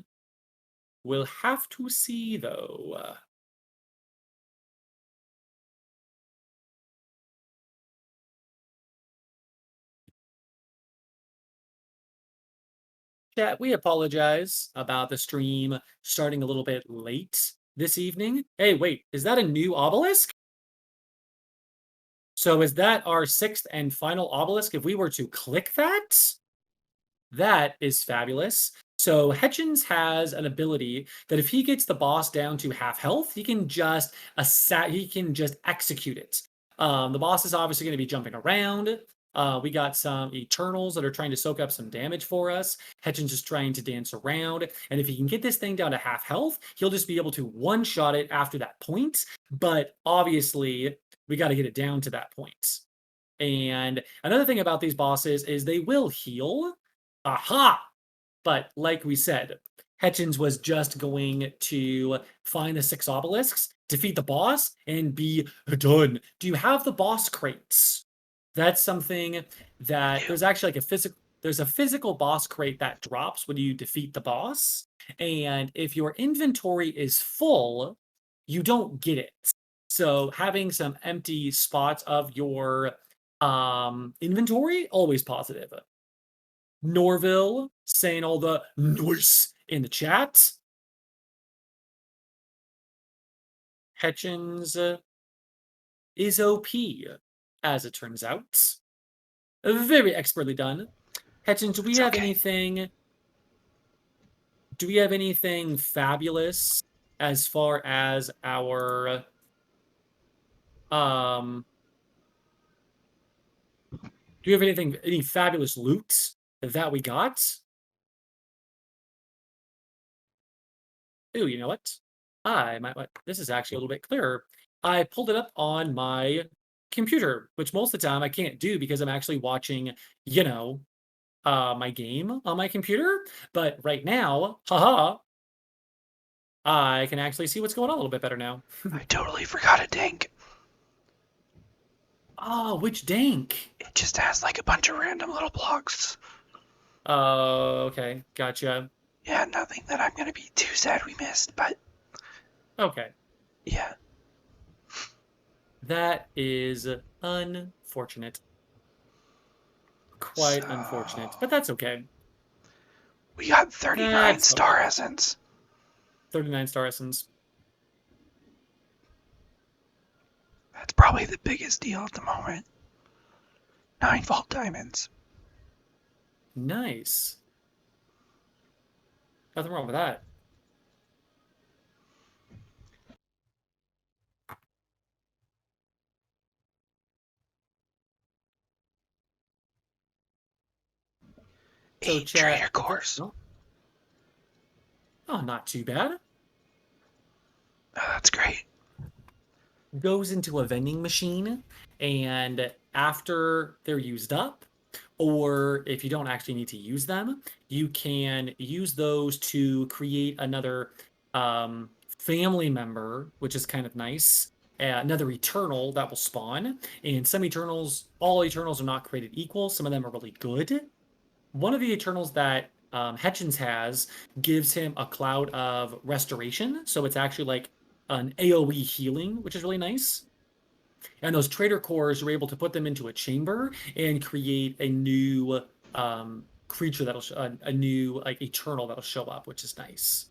will have to see though. Chat, we apologize about the stream starting a little bit late. this evening. Hey, wait, is that a new obelisk? So is that our 6th and final obelisk? If we were to click that, that is fabulous. So Hechins has an ability that if he gets the boss down to half health, he can just execute it. The boss is obviously going to be jumping around. We got some Eternals that are trying to soak up some damage for us. Hechins is trying to dance around. And if he can get this thing down to half health, he'll just be able to one-shot it after that point. But obviously, we got to get it down to that point. And another thing about these bosses is they will heal. Aha! But like we said, Hechins was just going to find the 6 obelisks, defeat the boss, and be done. Do you have the boss crates? That's something that there's actually like there's a physical boss crate that drops when you defeat the boss. And if your inventory is full, you don't get it. So having some empty spots of your inventory, always positive. Norville saying all the noise in the chat. Hechins is OP, as it turns out. Very expertly done. Hechins, do we have anything? Do we have anything fabulous as far as our do you have any fabulous loot that we got? Ooh, you know what? I might. This is actually a little bit clearer. I pulled it up on my computer, which most of the time I can't do because I'm actually watching, my game on my computer. But right now, haha, I can actually see what's going on a little bit better now. I totally forgot a dank. Oh, which dank? It just has like a bunch of random little blocks. Oh, okay, gotcha. Yeah, nothing that I'm gonna be too sad we missed, but okay. Yeah. That is unfortunate. Quite unfortunate, but that's okay. We got 39 star essence. 39 star essence. That's probably the biggest deal at the moment. 9 vault diamonds. Nice. Nothing wrong with that. So 8 trader cores. Oh, not too bad. Oh, that's great. Goes into a vending machine, and after they're used up, or if you don't actually need to use them, you can use those to create another family member, which is kind of nice. Another Eternal that will spawn. And some Eternals, all Eternals are not created equal. Some of them are really good. One of the Eternals that Hechins has gives him a cloud of restoration. So it's actually like an AoE healing, which is really nice. And those trader cores, you're able to put them into a chamber and create a new creature a new like Eternal that'll show up, which is nice.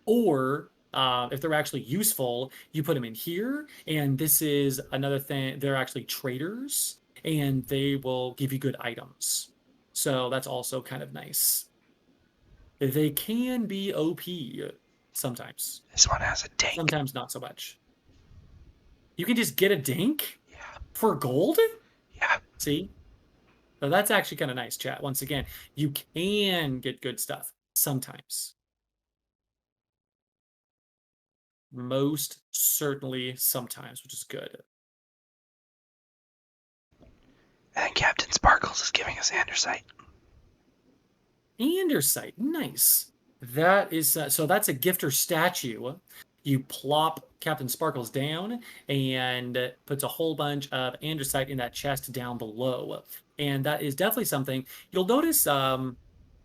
Or if they're actually useful, you put them in here, and this is another thing. They're actually traders, and they will give you good items. So that's also kind of nice. They can be OP sometimes. This one has a dank. Sometimes not so much. You can just get a dank? Yeah. For gold? Yeah. See? So that's actually kind of nice, chat. Once again, you can get good stuff sometimes. Most certainly sometimes, which is good. And Captain Sparkles is giving us andesite. Andesite, nice. That is so that's a gifter statue. You plop Captain Sparkles down and puts a whole bunch of andesite in that chest down below. And that is definitely something you'll notice.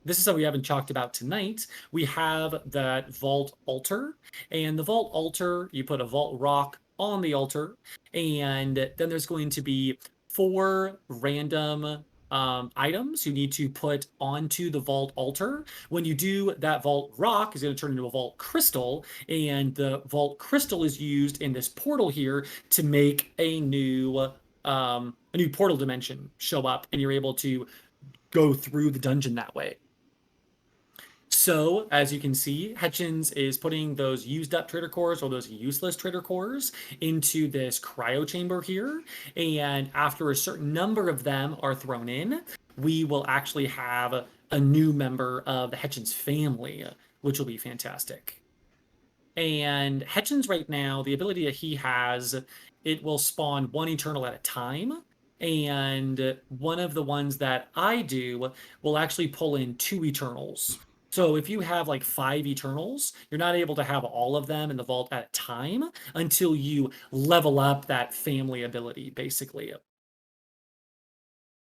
This is something we haven't talked about tonight. We have that vault altar, and the vault altar, you put a vault rock on the altar, and then there's going to be 4 random items you need to put onto the vault altar. When you do, that vault rock is going to turn into a vault crystal, and the vault crystal is used in this portal here to make a new portal dimension show up, and you're able to go through the dungeon that way. So, as you can see, Hechins is putting those used up traitor cores or those useless traitor cores into this cryo chamber here. And after a certain number of them are thrown in, we will actually have a new member of the Hechins family, which will be fantastic. And Hechins right now, the ability that he has, it will spawn one Eternal at a time. And one of the ones that I do will actually pull in two Eternals. So if you have like 5 Eternals, you're not able to have all of them in the vault at a time until you level up that family ability, basically.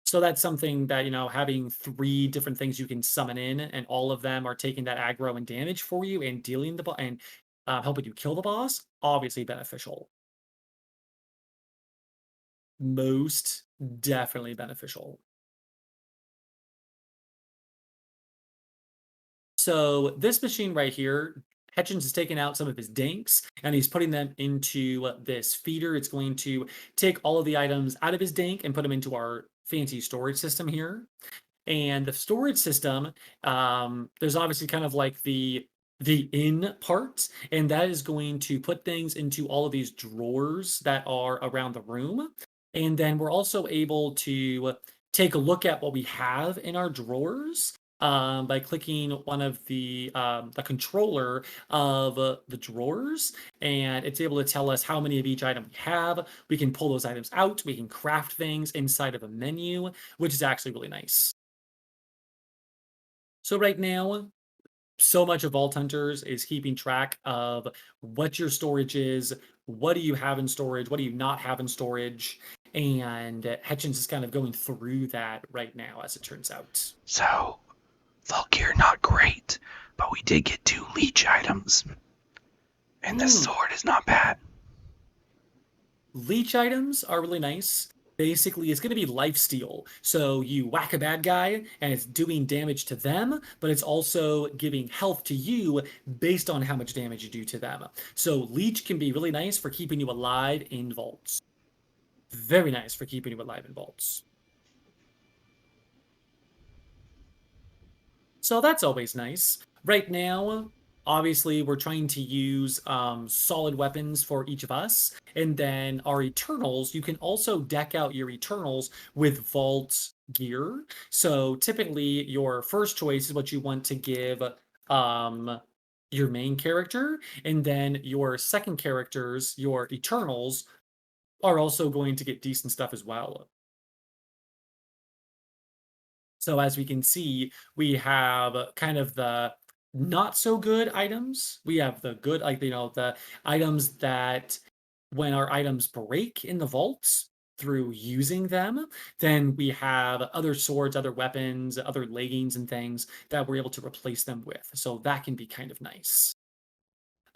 So that's something that, having 3 different things you can summon in, and all of them are taking that aggro and damage for you and dealing and helping you kill the boss, obviously beneficial. Most definitely beneficial. So this machine right here, Hechins is taking out some of his dinks and he's putting them into this feeder. It's going to take all of the items out of his dink and put them into our fancy storage system here. And the storage system, there's obviously kind of like the in part, and that is going to put things into all of these drawers that are around the room. And then we're also able to take a look at what we have in our drawers by clicking one of the controller of the drawers, and it's able to tell us how many of each item we have. We can pull those items out. We can craft things inside of a menu, which is actually really nice. So right now, so much of Vault Hunters is keeping track of what your storage is, what do you have in storage, what do you not have in storage, and Hechins is kind of going through that right now, as it turns out. So, Vault gear not great, but we did get 2 leech items. And this sword is not bad. Leech items are really nice. Basically, it's going to be lifesteal. So you whack a bad guy and it's doing damage to them, but it's also giving health to you based on how much damage you do to them. So leech can be really nice for keeping you alive in vaults. Very nice for keeping you alive in vaults. So that's always nice. Right now, obviously, we're trying to use solid weapons for each of us. And then our Eternals, you can also deck out your Eternals with Vault gear. So typically, your first choice is what you want to give your main character. And then your second characters, your Eternals, are also going to get decent stuff as well. So as we can see, we have kind of the not so good items. We have the good, like, the items that when our items break in the vaults through using them, then we have other swords, other weapons, other leggings and things that we're able to replace them with. So that can be kind of nice.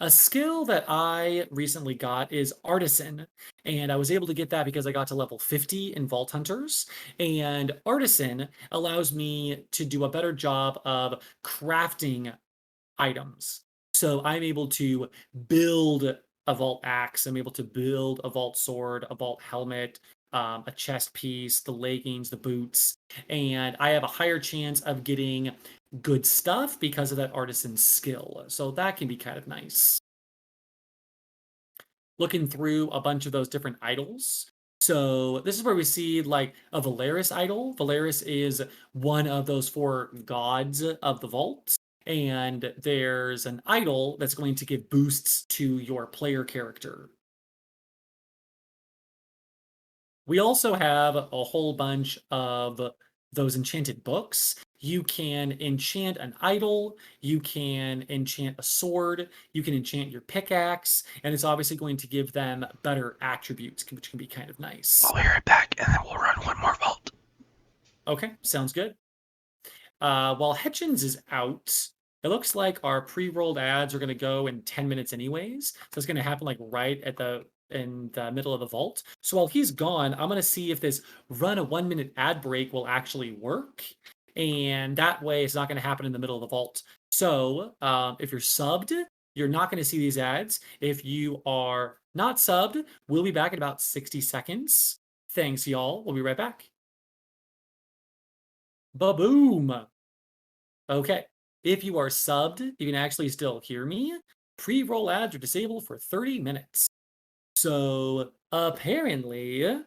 A skill that I recently got is Artisan, and I was able to get that because I got to level 50 in Vault Hunters. And Artisan allows me to do a better job of crafting items. So I'm able to build a vault axe, I'm able to build a vault sword, a vault helmet, a chest piece, the leggings, the boots, and I have a higher chance of getting good stuff because of that artisan skill. So that can be kind of nice. Looking through a bunch of those different idols. So this is where we see like a Valeris idol. Valeris is one of those 4 gods of the vault. And there's an idol that's going to give boosts to your player character. We also have a whole bunch of those enchanted books. You can enchant an idol, you can enchant a sword, you can enchant your pickaxe, and it's obviously going to give them better attributes, which can be kind of nice. I'll be right back, and then we'll run one more vault. Okay, sounds good. While Hechins is out, it looks like our pre-rolled ads are going to go in 10 minutes anyways. So it's going to happen like right at the in the middle of the vault. So while he's gone, I'm gonna see if this run a 1 minute ad break will actually work. And that way it's not gonna happen in the middle of the vault. So if you're subbed, you're not gonna see these ads. If you are not subbed, we'll be back in about 60 seconds. Thanks, y'all. We'll be right back. Ba-boom. Okay. If you are subbed, you can actually still hear me. Pre-roll ads are disabled for 30 minutes. So apparently,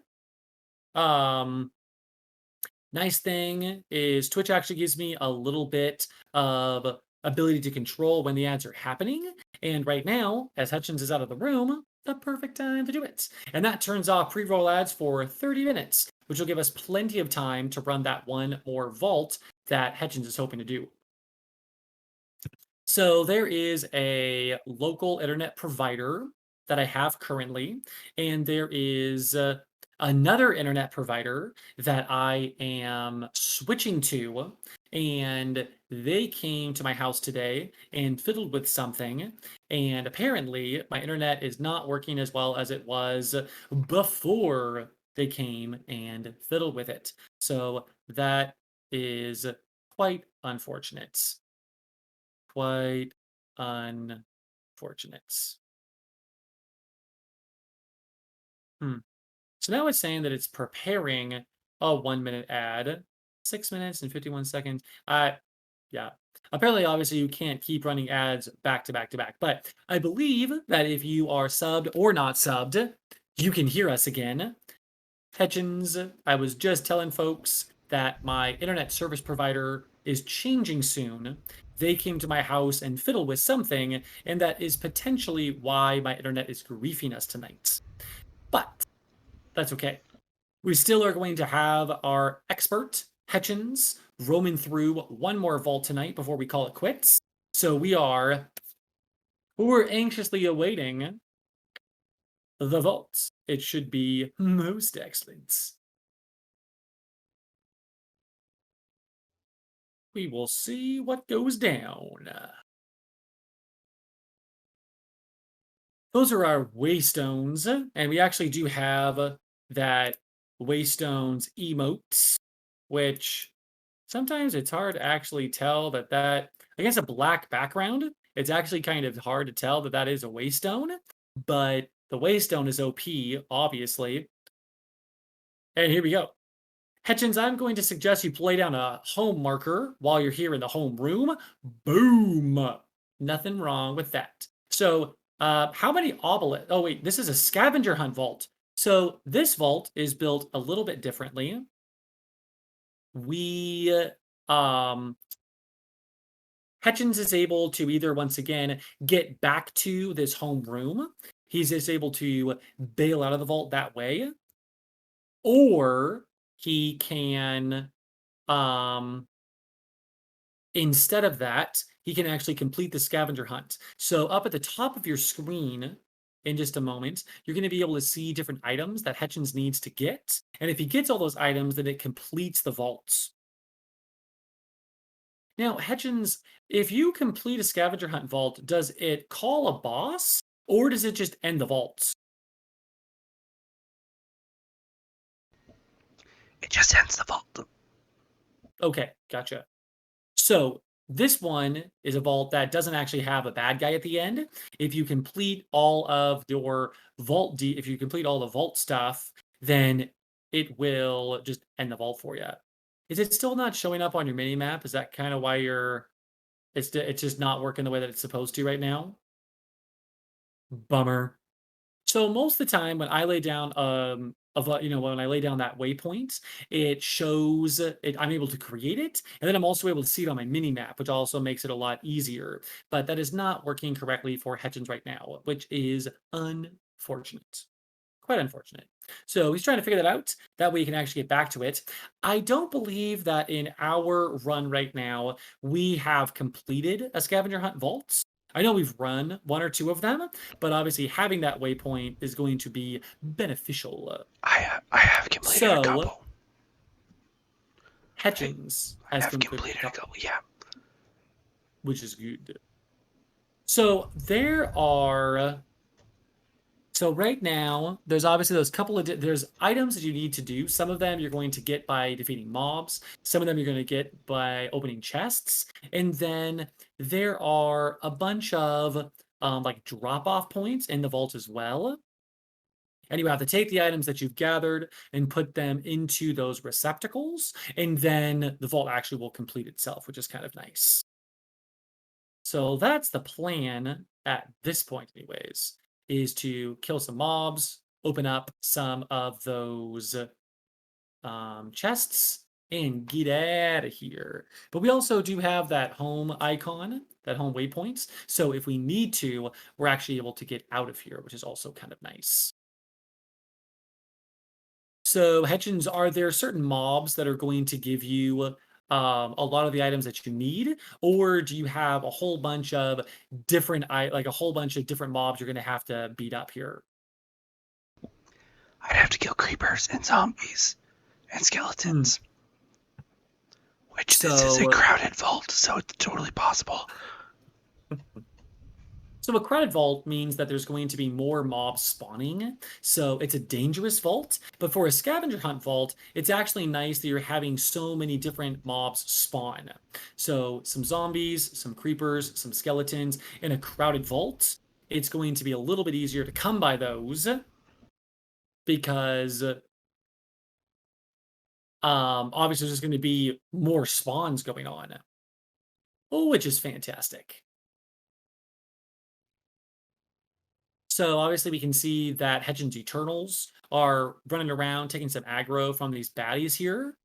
nice thing is Twitch actually gives me a little bit of ability to control when the ads are happening. And right now, as Hechins is out of the room, the perfect time to do it. And that turns off pre-roll ads for 30 minutes, which will give us plenty of time to run that one more vault that Hechins is hoping to do. So there is a local internet provider that I have currently, and there is another internet provider that I am switching to, and they came to my house today and fiddled with something, and apparently my internet is not working as well as it was before they came and fiddled with it. So that is quite unfortunate. Quite unfortunate. So now it's saying that it's preparing a 1 minute ad, 6 minutes and 51 seconds. Yeah. Apparently, obviously, you can't keep running ads back to back to back. But I believe that if you are subbed or not subbed, you can hear us again. Hechins, I was just telling folks that my internet service provider is changing soon. They came to my house and fiddled with something, and that is potentially why my internet is griefing us tonight. But that's okay. We still are going to have our expert, Hechins, roaming through one more vault tonight before we call it quits. So we're anxiously awaiting the vault. It should be most excellent. We will see what goes down. Those are our waystones, and we actually do have that waystones emotes, which sometimes it's hard to actually tell that against a black background, it's actually kind of hard to tell that is a waystone, but the waystone is OP, obviously. And here we go. Hechins, I'm going to suggest you play down a home marker while you're here in the home room. Boom! Nothing wrong with that. So, how many obelisks? Oh, wait, this is a scavenger hunt vault. So, this vault is built a little bit differently. Hechins is able to either, once again, get back to this home room. He's just able to bail out of the vault that way. Or he can, instead of that, he can actually complete the scavenger hunt. So up at the top of your screen, in just a moment, you're going to be able to see different items that Hechins needs to get. And if he gets all those items, then it completes the vaults. Now, Hechins, if you complete a scavenger hunt vault, does it call a boss or does it just end the vaults? It just ends the vault. Okay, gotcha. So this one is a vault that doesn't actually have a bad guy at the end. If you complete all of your if you complete all the vault stuff, then it will just end the vault for you. Is it still not showing up on your mini map? Is that kind of why it's just not working the way that it's supposed to right now? Bummer. So most of the time when I lay down when I lay down that waypoint, it shows it, I'm able to create it, and then I'm also able to see it on my mini map, which also makes it a lot easier. But that is not working correctly for Hechins right now, which is unfortunate. Quite unfortunate. So he's trying to figure that out. That way he can actually get back to it. I don't believe that in our run right now, we have completed a scavenger hunt vault. I know we've run one or two of them, but obviously having that waypoint is going to be beneficial. I have completed a couple. Hechins has completed a couple, yeah. Which is good. So there are So right now, there's obviously those couple of there's items that you need to do. Some of them you're going to get by defeating mobs. Some of them you're going to get by opening chests. And then there are a bunch of like drop-off points in the vault as well. And you have to take the items that you've gathered and put them into those receptacles, and then the vault actually will complete itself, which is kind of nice. So that's the plan at this point, anyways, is to kill some mobs, open up some of those chests, and get out of here. But we also do have that home icon, that home waypoints. So if we need to, we're actually able to get out of here, which is also kind of nice. So, Hechins, are there certain mobs that are going to give you a lot of the items that you need, or do you have a whole bunch of like a whole bunch of different mobs you're going to have to beat up here? I'd have to kill creepers and zombies and Hmm. skeletons. Which this is a So, crowded vault, so it's totally possible. so a crowded vault means that there's going to be more mobs spawning. So it's a dangerous vault. But for a scavenger hunt vault, it's actually nice that you're having so many different mobs spawn. So some zombies, some creepers, some skeletons in a crowded vault. It's going to be a little bit easier to come by those because obviously there's going to be more spawns going on. Oh, which is fantastic. So obviously we can see that Hechins Eternals are running around taking some aggro from these baddies here.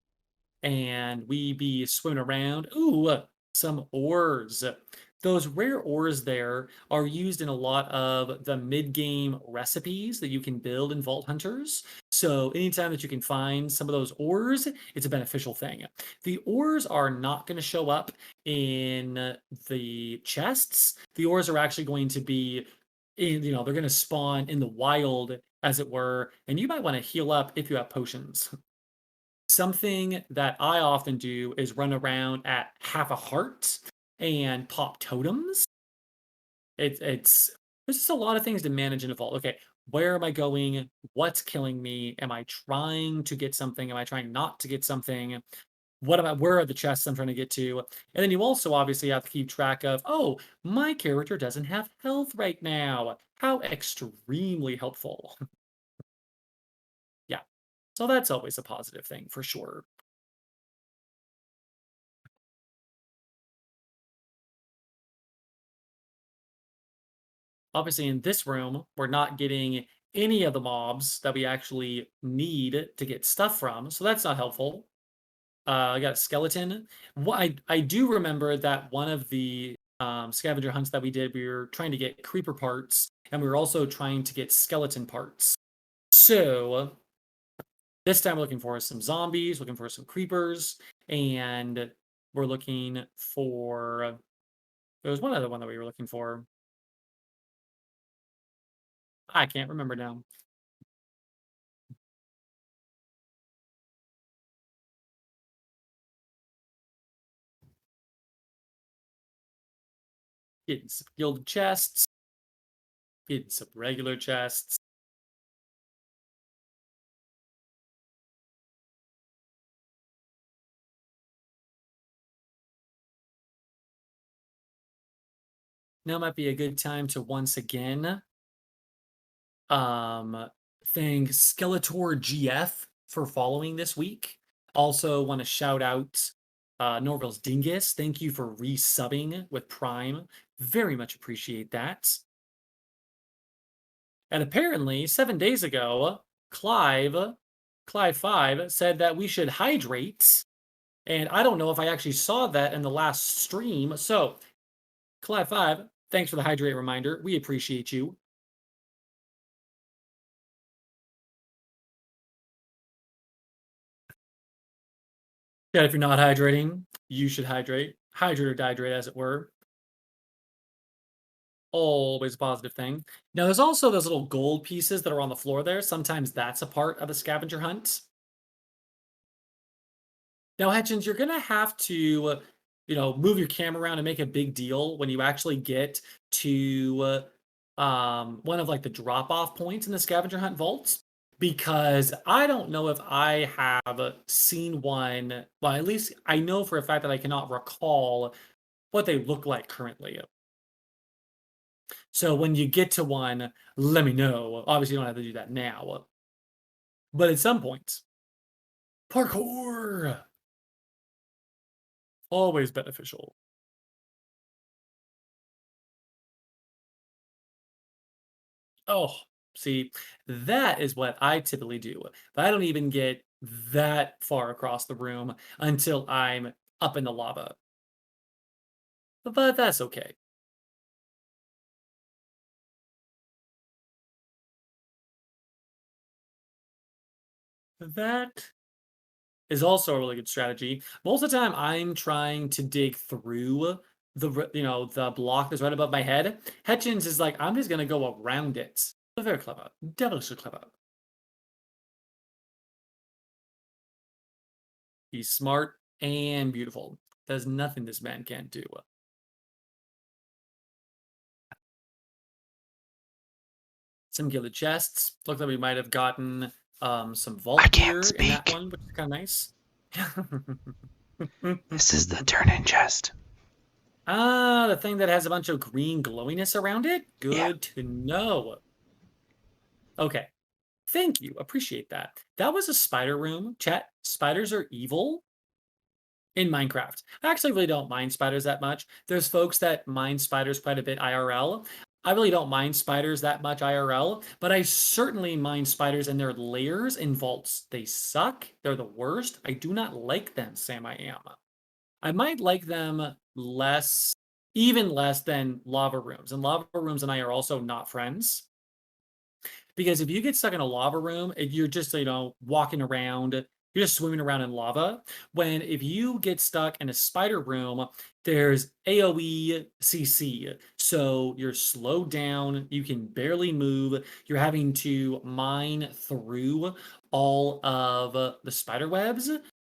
And we be swimming around. Ooh, some ores. Those rare ores there are used in a lot of the mid-game recipes that you can build in Vault Hunters. So anytime that you can find some of those ores, it's a beneficial thing. The ores are not going to show up in the chests. The ores are actually going to be they're going to spawn in the wild, as it were, and you might want to heal up if you have potions. Something that I often do is run around at half a heart and pop totems. It's there's just a lot of things to manage in a vault. Okay, where am I going? What's killing me? Am I trying to get something? Am I trying not to get something? Where are the chests I'm trying to get to? And then you also obviously have to keep track of, oh, my character doesn't have health right now. How extremely helpful. Yeah. So that's always a positive thing for sure. Obviously, in this room, we're not getting any of the mobs that we actually need to get stuff from, so that's not helpful. I got a skeleton. I do remember that one of the scavenger hunts that we did, we were trying to get creeper parts, and we were also trying to get skeleton parts. So this time we're looking for some zombies, looking for some creepers, and we're looking for. There was one other one that we were looking for. I can't remember now. Getting some gilded chests, getting some regular chests. Now might be a good time to once again um thank Skeletor GF for following this week. Also want to shout out Norville's Dingus. Thank you for resubbing with Prime. Very much appreciate that. And apparently, 7 days ago, Clive 5 said that we should hydrate. And I don't know if I actually saw that in the last stream. So, Clive 5, thanks for the hydrate reminder. We appreciate you. Yeah, if you're not hydrating, you should hydrate. Hydrate or dehydrate, as it were. Always a positive thing. Now, there's also those little gold pieces that are on the floor there. Sometimes that's a part of a scavenger hunt. Now, Hutchins, you're going to have to, move your camera around and make a big deal when you actually get to one of like the drop off points in the scavenger hunt vaults because I don't know if I have seen one. Well, at least I know for a fact that I cannot recall what they look like currently. So when you get to one, let me know. Obviously, you don't have to do that now, but at some point, parkour always beneficial. Oh, see, that is what I typically do. But I don't even get that far across the room until I'm up in the lava. But that's okay. That is also a really good strategy. Most of the time, I'm trying to dig through the block that's right above my head. Hechins is like, I'm just gonna go around it. Very clever, devilishly clever. He's smart and beautiful. There's nothing this man can't do. Some gilded chests. Look like we might have gotten some I vault can't gear in that speak. one, which is kind of nice. This is the turn-in chest. Ah, the thing that has a bunch of green glowiness around it? Yeah. Good to know. Okay. Thank you. Appreciate that. That was a spider room. Chat, spiders are evil in Minecraft. I actually really don't mind spiders that much. There's folks that mind spiders quite a bit IRL. I really don't mind spiders that much IRL, but I certainly mind spiders and their layers in vaults. They suck. They're the worst. I do not like them, Sam I am. I might like them less, even less than lava rooms. And lava rooms and I are also not friends. Because if you get stuck in a lava room, you're just, walking around, you're just swimming around in lava. When if you get stuck in a spider room, there's AoE CC. So you're slowed down, you can barely move, you're having to mine through all of the spider webs.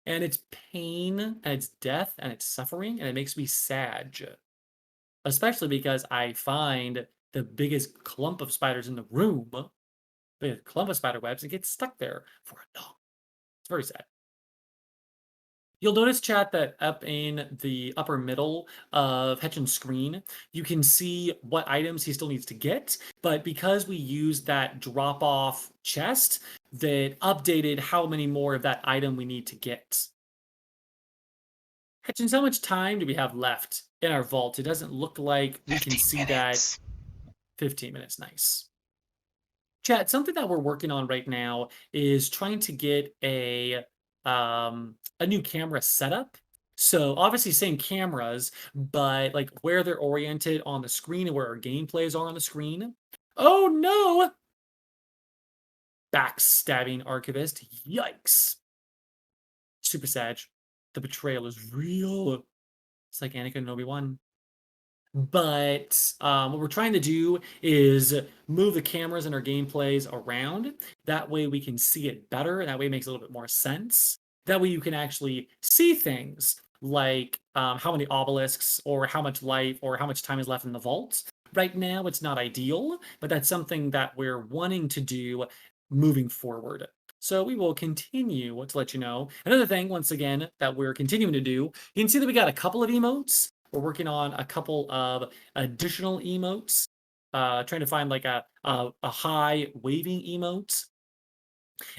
And it's pain, and it's death, and it's suffering, and it makes me sad. Especially because I find the biggest clump of spiders in the room with Columbus spider webs and get stuck there for a long. It's very sad. You'll notice, chat, that up in the upper middle of Hechin's screen, you can see what items he still needs to get. But because we used that drop-off chest, that updated how many more of that item we need to get. Hechins, how much time do we have left in our vault? It doesn't look like we can 15 see that. minutes. 15 minutes, nice. Chat, something that we're working on right now is trying to get a new camera setup. So obviously same cameras, but like where they're oriented on the screen and where our gameplays are on the screen. Oh no! Backstabbing Archivist. Yikes. Super sad. The betrayal is real. It's like Anakin and Obi-Wan. But what we're trying to do is move the cameras and our gameplays around. That way we can see it better, and that way it makes a little bit more sense. That way you can actually see things like how many obelisks or how much life or how much time is left in the vault. Right now, it's not ideal, but that's something that we're wanting to do moving forward. So we will continue to let you know. Another thing, once again, that we're continuing to do, you can see that we got a couple of emotes. We're working on a couple of additional emotes, trying to find like a high waving emote.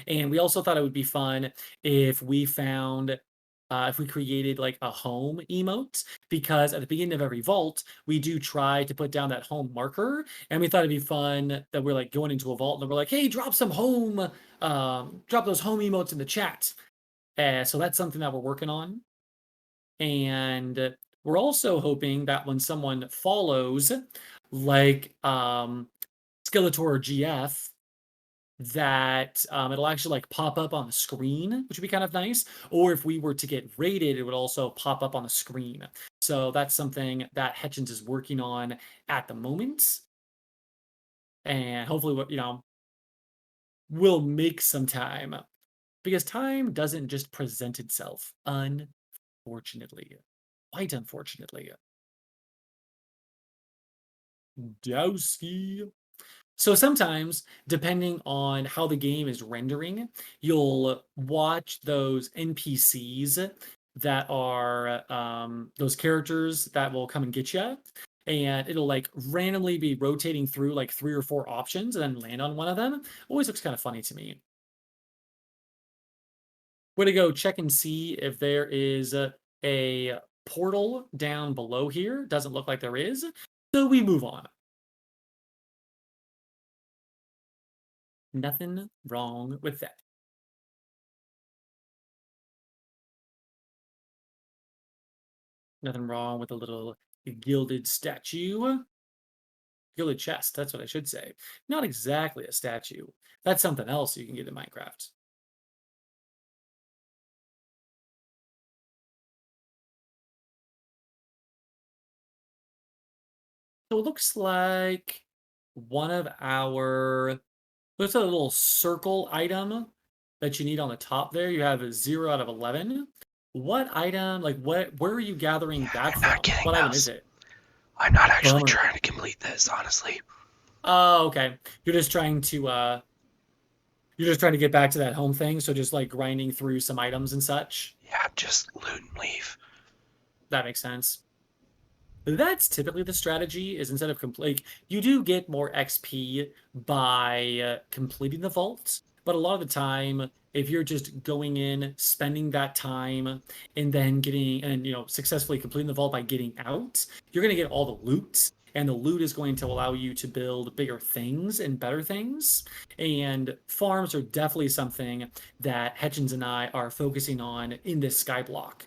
And we also thought it would be fun if we found if we created like a home emote, because at the beginning of every vault, we do try to put down that home marker. And we thought it'd be fun that we're like going into a vault and we're like, hey, drop some home, drop those home emotes in the chat. So that's something that we're working on. And we're also hoping that when someone follows, like Skeletor GF, that it'll actually like pop up on the screen, which would be kind of nice. Or if we were to get rated, it would also pop up on the screen. So that's something that Hechins is working on at the moment. And hopefully, we'll make some time. Because time doesn't just present itself, unfortunately. Quite unfortunately. Dowski. So sometimes, depending on how the game is rendering, you'll watch those NPCs that are those characters that will come and get you, and it'll like randomly be rotating through like 3 or 4 options and then land on one of them. Always looks kind of funny to me. Way to go check and see if there is a portal down below here. Doesn't look like there is, so we move on. Nothing wrong with that. Nothing wrong with a little gilded statue. Gilded chest, that's what I should say. Not exactly a statue. That's something else you can get in Minecraft. So it looks like one of our, looks like a little circle item that you need on the top there. You have a 0 out of 11. What item, like where are you gathering that I'm from? not getting What item those. is it? I'm not actually Bummer. trying to complete this, honestly. Oh, okay. You're just trying to get back to that home thing, so just like grinding through some items and such. Yeah, just loot and leave. That makes sense. That's typically the strategy, is instead of like you do get more XP by completing the vault, but a lot of the time if you're just going in, spending that time, and then getting and successfully completing the vault by getting out, you're going to get all the loot, and the loot is going to allow you to build bigger things and better things. And farms are definitely something that Hechins and I are focusing on in this skyblock.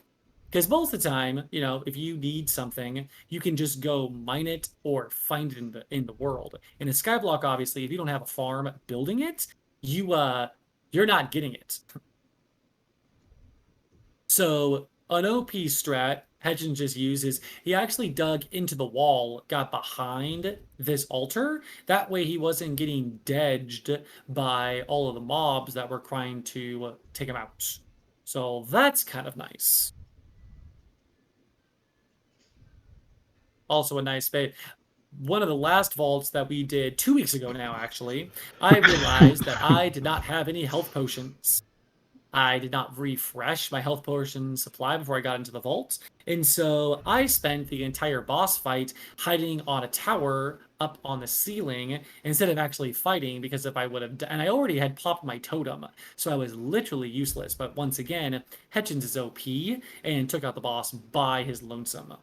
Because most of the time, if you need something, you can just go mine it or find it in the world. In a skyblock, obviously, if you don't have a farm building it, you're not getting it. So an OP strat Hechins just uses, he actually dug into the wall, got behind this altar. That way he wasn't getting dedged by all of the mobs that were trying to take him out. So that's kind of nice. Also a nice space. One of the last vaults that we did 2 weeks ago now, actually, I realized that I did not have any health potions. I did not refresh my health potion supply before I got into the vault. And so I spent the entire boss fight hiding on a tower up on the ceiling instead of actually fighting, because if I would have, and I already had popped my totem, so I was literally useless. But once again, Hechins is OP and took out the boss by his lonesome.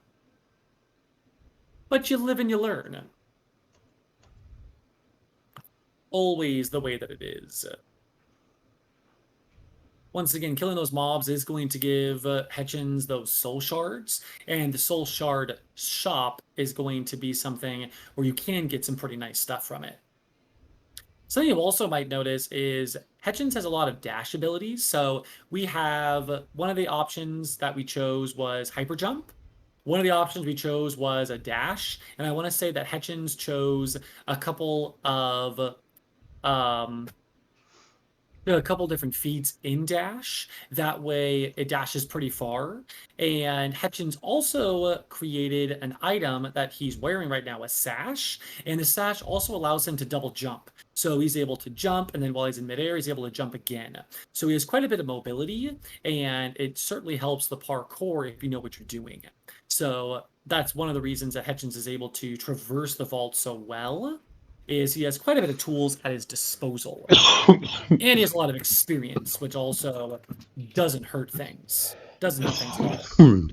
But you live and you learn. Always the way that it is. Once again, killing those mobs is going to give Hechins those soul shards, and the soul shard shop is going to be something where you can get some pretty nice stuff from it. Something you also might notice is Hechins has a lot of dash abilities. So we have one of the options that we chose was hyper jump. One of the options we chose was a dash, and I want to say that Hechins chose a couple of um, a couple different feats in Dash. That way, it dashes pretty far. And Hechins also created an item that he's wearing right now, a sash. And the sash also allows him to double jump. So he's able to jump, and then while he's in midair, he's able to jump again. So he has quite a bit of mobility, and it certainly helps the parkour if you know what you're doing. So that's one of the reasons that Hechins is able to traverse the vault so well, is he has quite a bit of tools at his disposal. And he has a lot of experience, which also doesn't hurt things. Doesn't hurt things at all.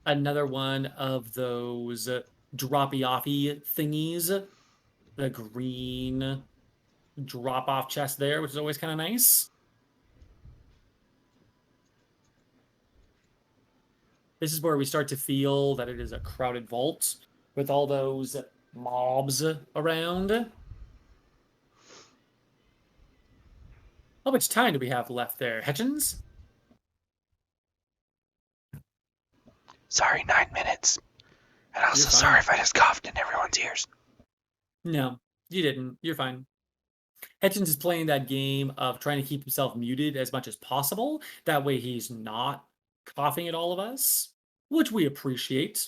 Another one of those droppy-offy thingies. The green drop-off chest there, which is always kind of nice. This is where we start to feel that it is a crowded vault with all those mobs around. How much time do we have left there, Hechins? Sorry, 9 minutes. And also You're fine. sorry if I just coughed in everyone's ears. No, you didn't. You're fine. Hechins is playing that game of trying to keep himself muted as much as possible. That way he's not coughing at all of us, which we appreciate.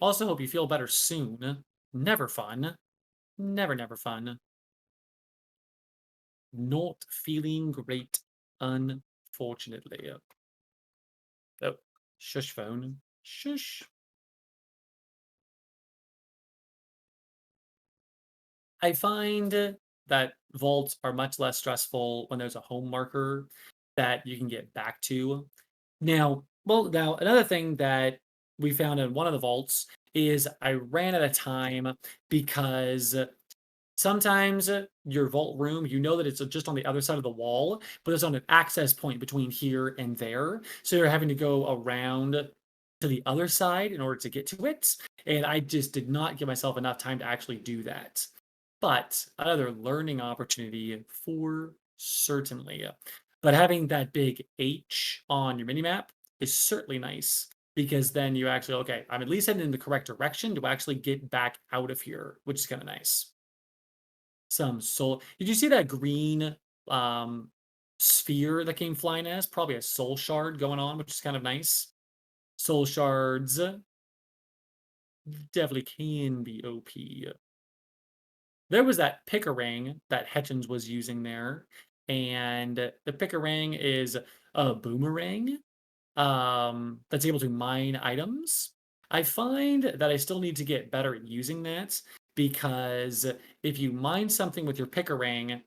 Also, hope you feel better soon. Never fun. Never, never fun. Not feeling great, unfortunately. Oh, shush phone. Shush. I find that vaults are much less stressful when there's a home marker that you can get back to. Now, another thing that we found in one of the vaults is I ran out of time because sometimes your vault room, you know that it's just on the other side of the wall, but there's on an access point between here and there. So you're having to go around to the other side in order to get to it. And I just did not give myself enough time to actually do that. But another learning opportunity for certainly. But having that big H on your minimap is certainly nice because then you actually, okay, I'm at least heading in the correct direction to actually get back out of here, which is kind of nice. Some soul. Did you see that green um sphere that came flying as? Probably a soul shard going on, which is kind of nice. Soul shards definitely can be OP. There was that Picarang that Hechins was using there, and the Picarang is a boomerang that's able to mine items. I find that I still need to get better at using that because if you mine something with your Picarang,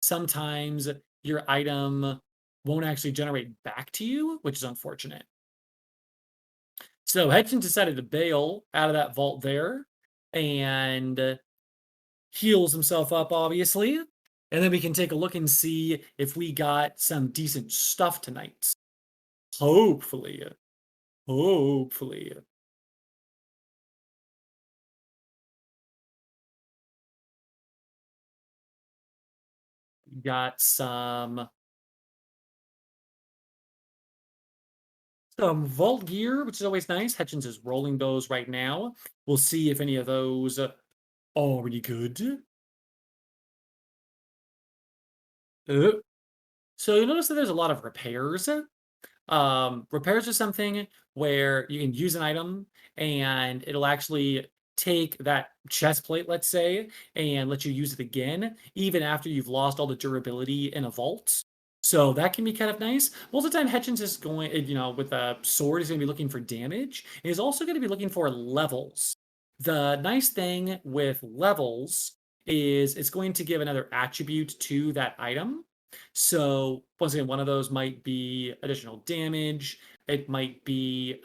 sometimes your item won't actually generate back to you, which is unfortunate. So Hechins decided to bail out of that vault there and heals himself up, obviously. And then we can take a look and see if we got some decent stuff tonight. Hopefully. Hopefully. Got some vault gear, which is always nice. Hutchins is rolling those right now. We'll see if any of those are really good. Uh, so you'll notice that there's a lot of repairs. Repairs are something where you can use an item and it'll actually take that chest plate, let's say, and let you use it again, even after you've lost all the durability in a vault. So that can be kind of nice. Most of the time, Hechins is going, with a sword, is going to be looking for damage. And he's also going to be looking for levels. The nice thing with levels is it's going to give another attribute to that item. So once again, one of those might be additional damage. It might be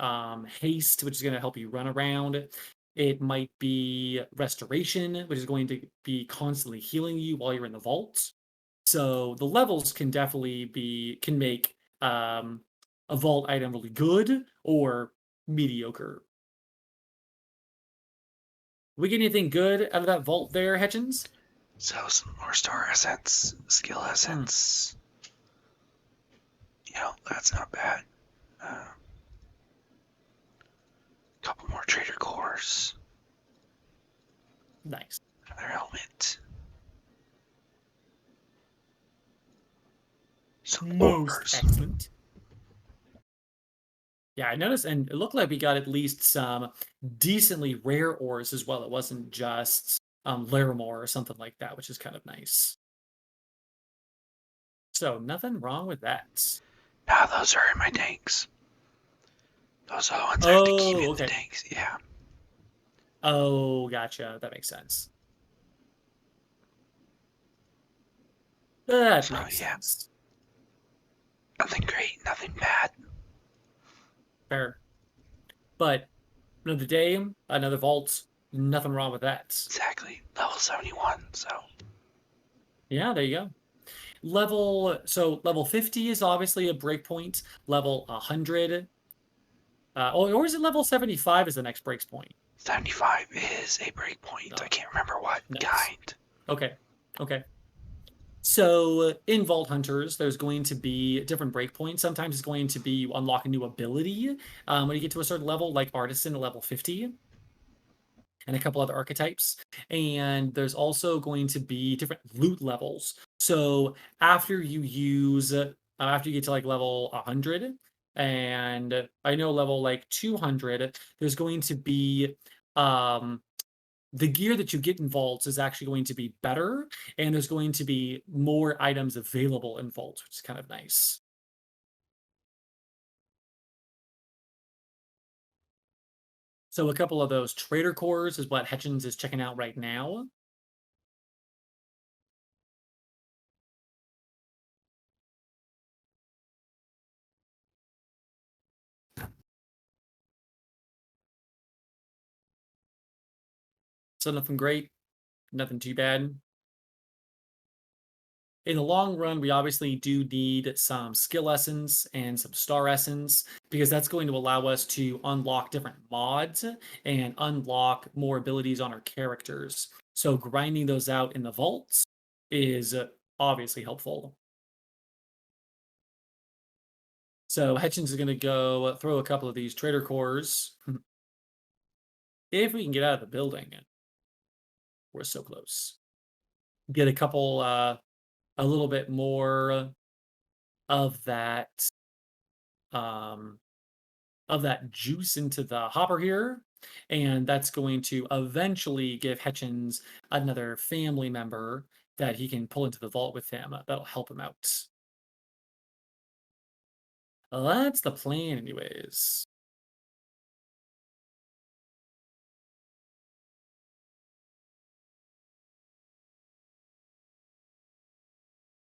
haste, which is going to help you run around. It might be restoration, which is going to be constantly healing you while you're in the vault. So the levels can definitely can make a vault item really good or mediocre. We get anything good out of that vault there, Hechins? So some more star assets, skill assets. That's not bad. Couple more trader cores. Nice. Another helmet. Some Most ores. excellent. Yeah, I noticed, and it looked like we got at least some decently rare ores as well. It wasn't just Larimore or something like that, which is kind of nice. So nothing wrong with that. Nah, those are in my tanks. Those are the ones I have to keep in the tanks. Yeah. Oh, gotcha. That makes sense. That makes sense. Nothing great, nothing bad. Fair. But another day, another vault, nothing wrong with that. Exactly. Level 71, so. Yeah, there you go. Level 50 is obviously a breakpoint. Level 100. Or is it level 75 is the next breakpoint? 75 is a breakpoint. I can't remember what kind. Okay. So in Vault Hunters, there's going to be different breakpoints. Sometimes it's going to be you unlock a new ability when you get to a certain level, like Artisan at level 50, and a couple other archetypes. And there's also going to be different loot levels. So after you get to like level 100, And I know level like 200, there's going to be um, the gear that you get in vaults is actually going to be better, and there's going to be more items available in vaults, which is kind of nice. So a couple of those trader cores is what Hechins is checking out right now. So nothing great, nothing too bad. In the long run, we obviously do need some skill essence and some star essence because that's going to allow us to unlock different mods and unlock more abilities on our characters. So grinding those out in the vaults is obviously helpful. So Hechins is going to go throw a couple of these trader cores. If we can get out of the building, we're so close. Get a couple, a little bit more of that um, juice into the hopper here. And that's going to eventually give Hechins another family member that he can pull into the vault with him. That'll help him out. Well, that's the plan, anyways.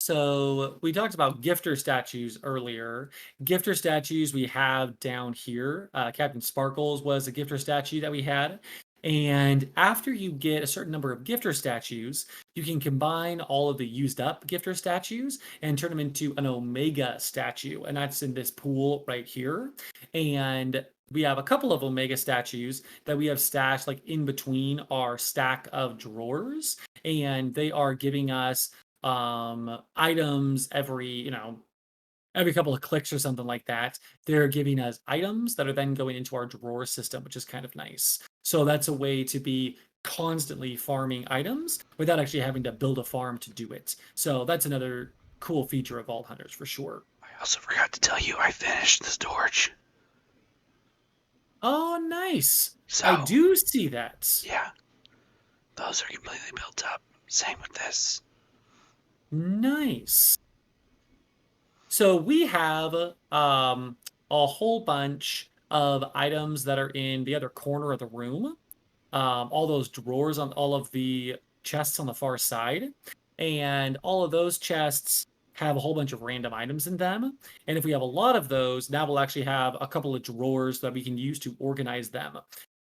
So we talked about gifter statues earlier. Gifter statues we have down here. Captain Sparkles was a gifter statue that we had. And after you get a certain number of gifter statues, you can combine all of the used up gifter statues and turn them into an Omega statue. And that's in this pool right here. And we have a couple of Omega statues that we have stashed like in between our stack of drawers. And they are giving us items every couple of clicks or something like that. They're giving us items that are then going into our drawer system, which is kind of nice. So that's a way to be constantly farming items without actually having to build a farm to do it. So that's another cool feature of Vault Hunters for sure. I also forgot to tell you I finished the storage. Oh, nice. So, I do see that. yeah, those are completely built up. Same with this. Nice. So we have a whole bunch of items that are in the other corner of the room. All those drawers on all of the chests on the far side. And all of those chests have a whole bunch of random items in them. And if we have a lot of those, now we'll actually have a couple of drawers that we can use to organize them.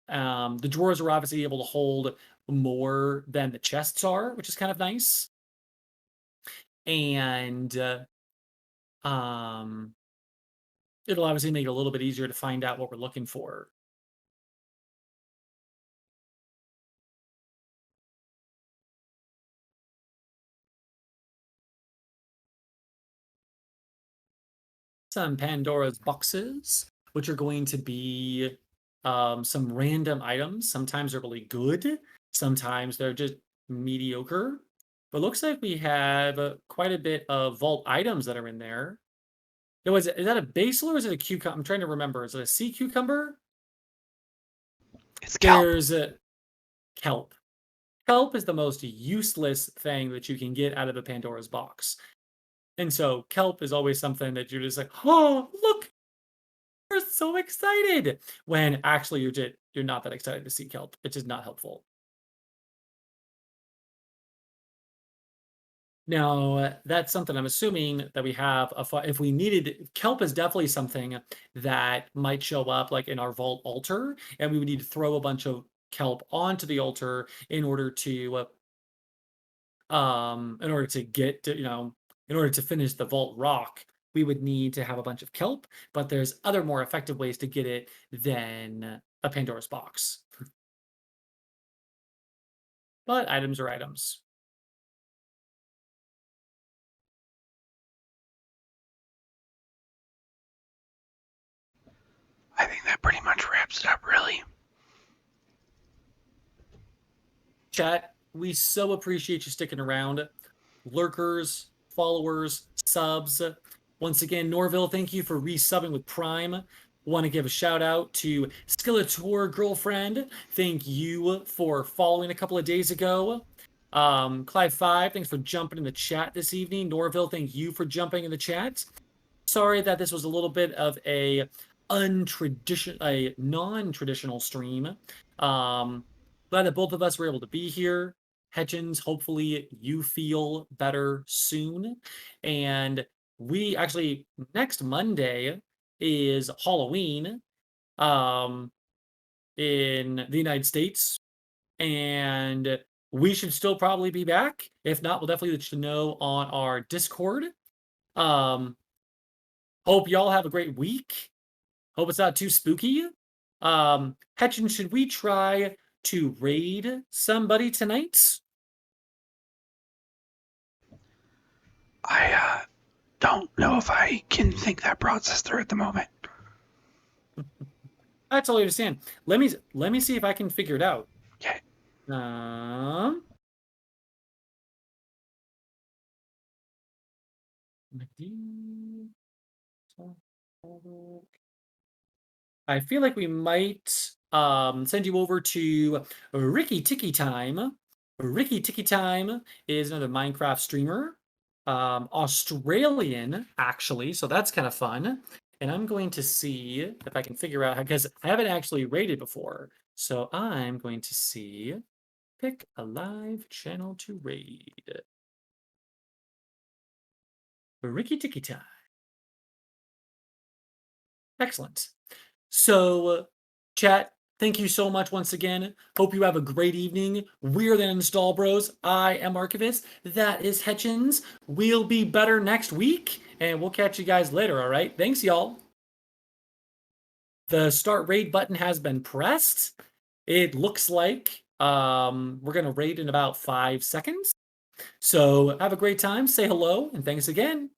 The drawers are obviously able to hold more than the chests are, which is kind of nice. And um, it'll obviously make it a little bit easier to find out what we're looking for. Some Pandora's boxes, which are going to be some random items. Sometimes they're really good, sometimes they're just mediocre. But looks like we have quite a bit of vault items that are in there. Is that a basil or is it a cucumber? I'm trying to remember. Is it a sea cucumber? It's kelp. There's a kelp. Kelp is the most useless thing that you can get out of a Pandora's box. And so kelp is always something that you're just like, oh, look, we're so excited. When actually you're not that excited to see kelp. It's just not helpful. Now, that's something I'm assuming that we have if we needed kelp is definitely something that might show up like in our vault altar, and we would need to throw a bunch of kelp onto the altar in order to get to, in order to finish the vault rock, we would need to have a bunch of kelp, but there's other more effective ways to get it than a Pandora's box. But items are items. I think that pretty much wraps it up, really. Chat, we so appreciate you sticking around. Lurkers, followers, subs. Once again, Norville, thank you for resubbing with Prime. Want to give a shout out to Skeletor Girlfriend. Thank you for following a couple of days ago. Clive5, thanks for jumping in the chat this evening. Norville, thank you for jumping in the chat. Sorry that this was a little bit of a non-traditional stream. Glad that both of us were able to be here. Hechins, hopefully you feel better soon. And we actually, next Monday is Halloween in the United States. And we should still probably be back. If not, we'll definitely let you know on our Discord. Hope y'all have a great week. Hope it's not too spooky. Hechin, should we try to raid somebody tonight? I don't know if I can think that process through at the moment. I totally understand. Let me see if I can figure it out. Okay. I feel like we might send you over to Ricky Tiki Time. Ricky Tiki Time is another Minecraft streamer, Australian actually, so that's kind of fun. And I'm going to see if I can figure out, because I haven't actually raided before. So I'm going to see, pick a live channel to raid. Ricky Tiki Time. Excellent. So, chat, thank you so much once again. Hope you have a great evening. We're the UninstallBros. I am Archivist. That is Hechins. We'll be better next week, and we'll catch you guys later, all right? Thanks, y'all. The start raid button has been pressed. It looks like we're going to raid in about 5 seconds. So have a great time. Say hello, and thanks again.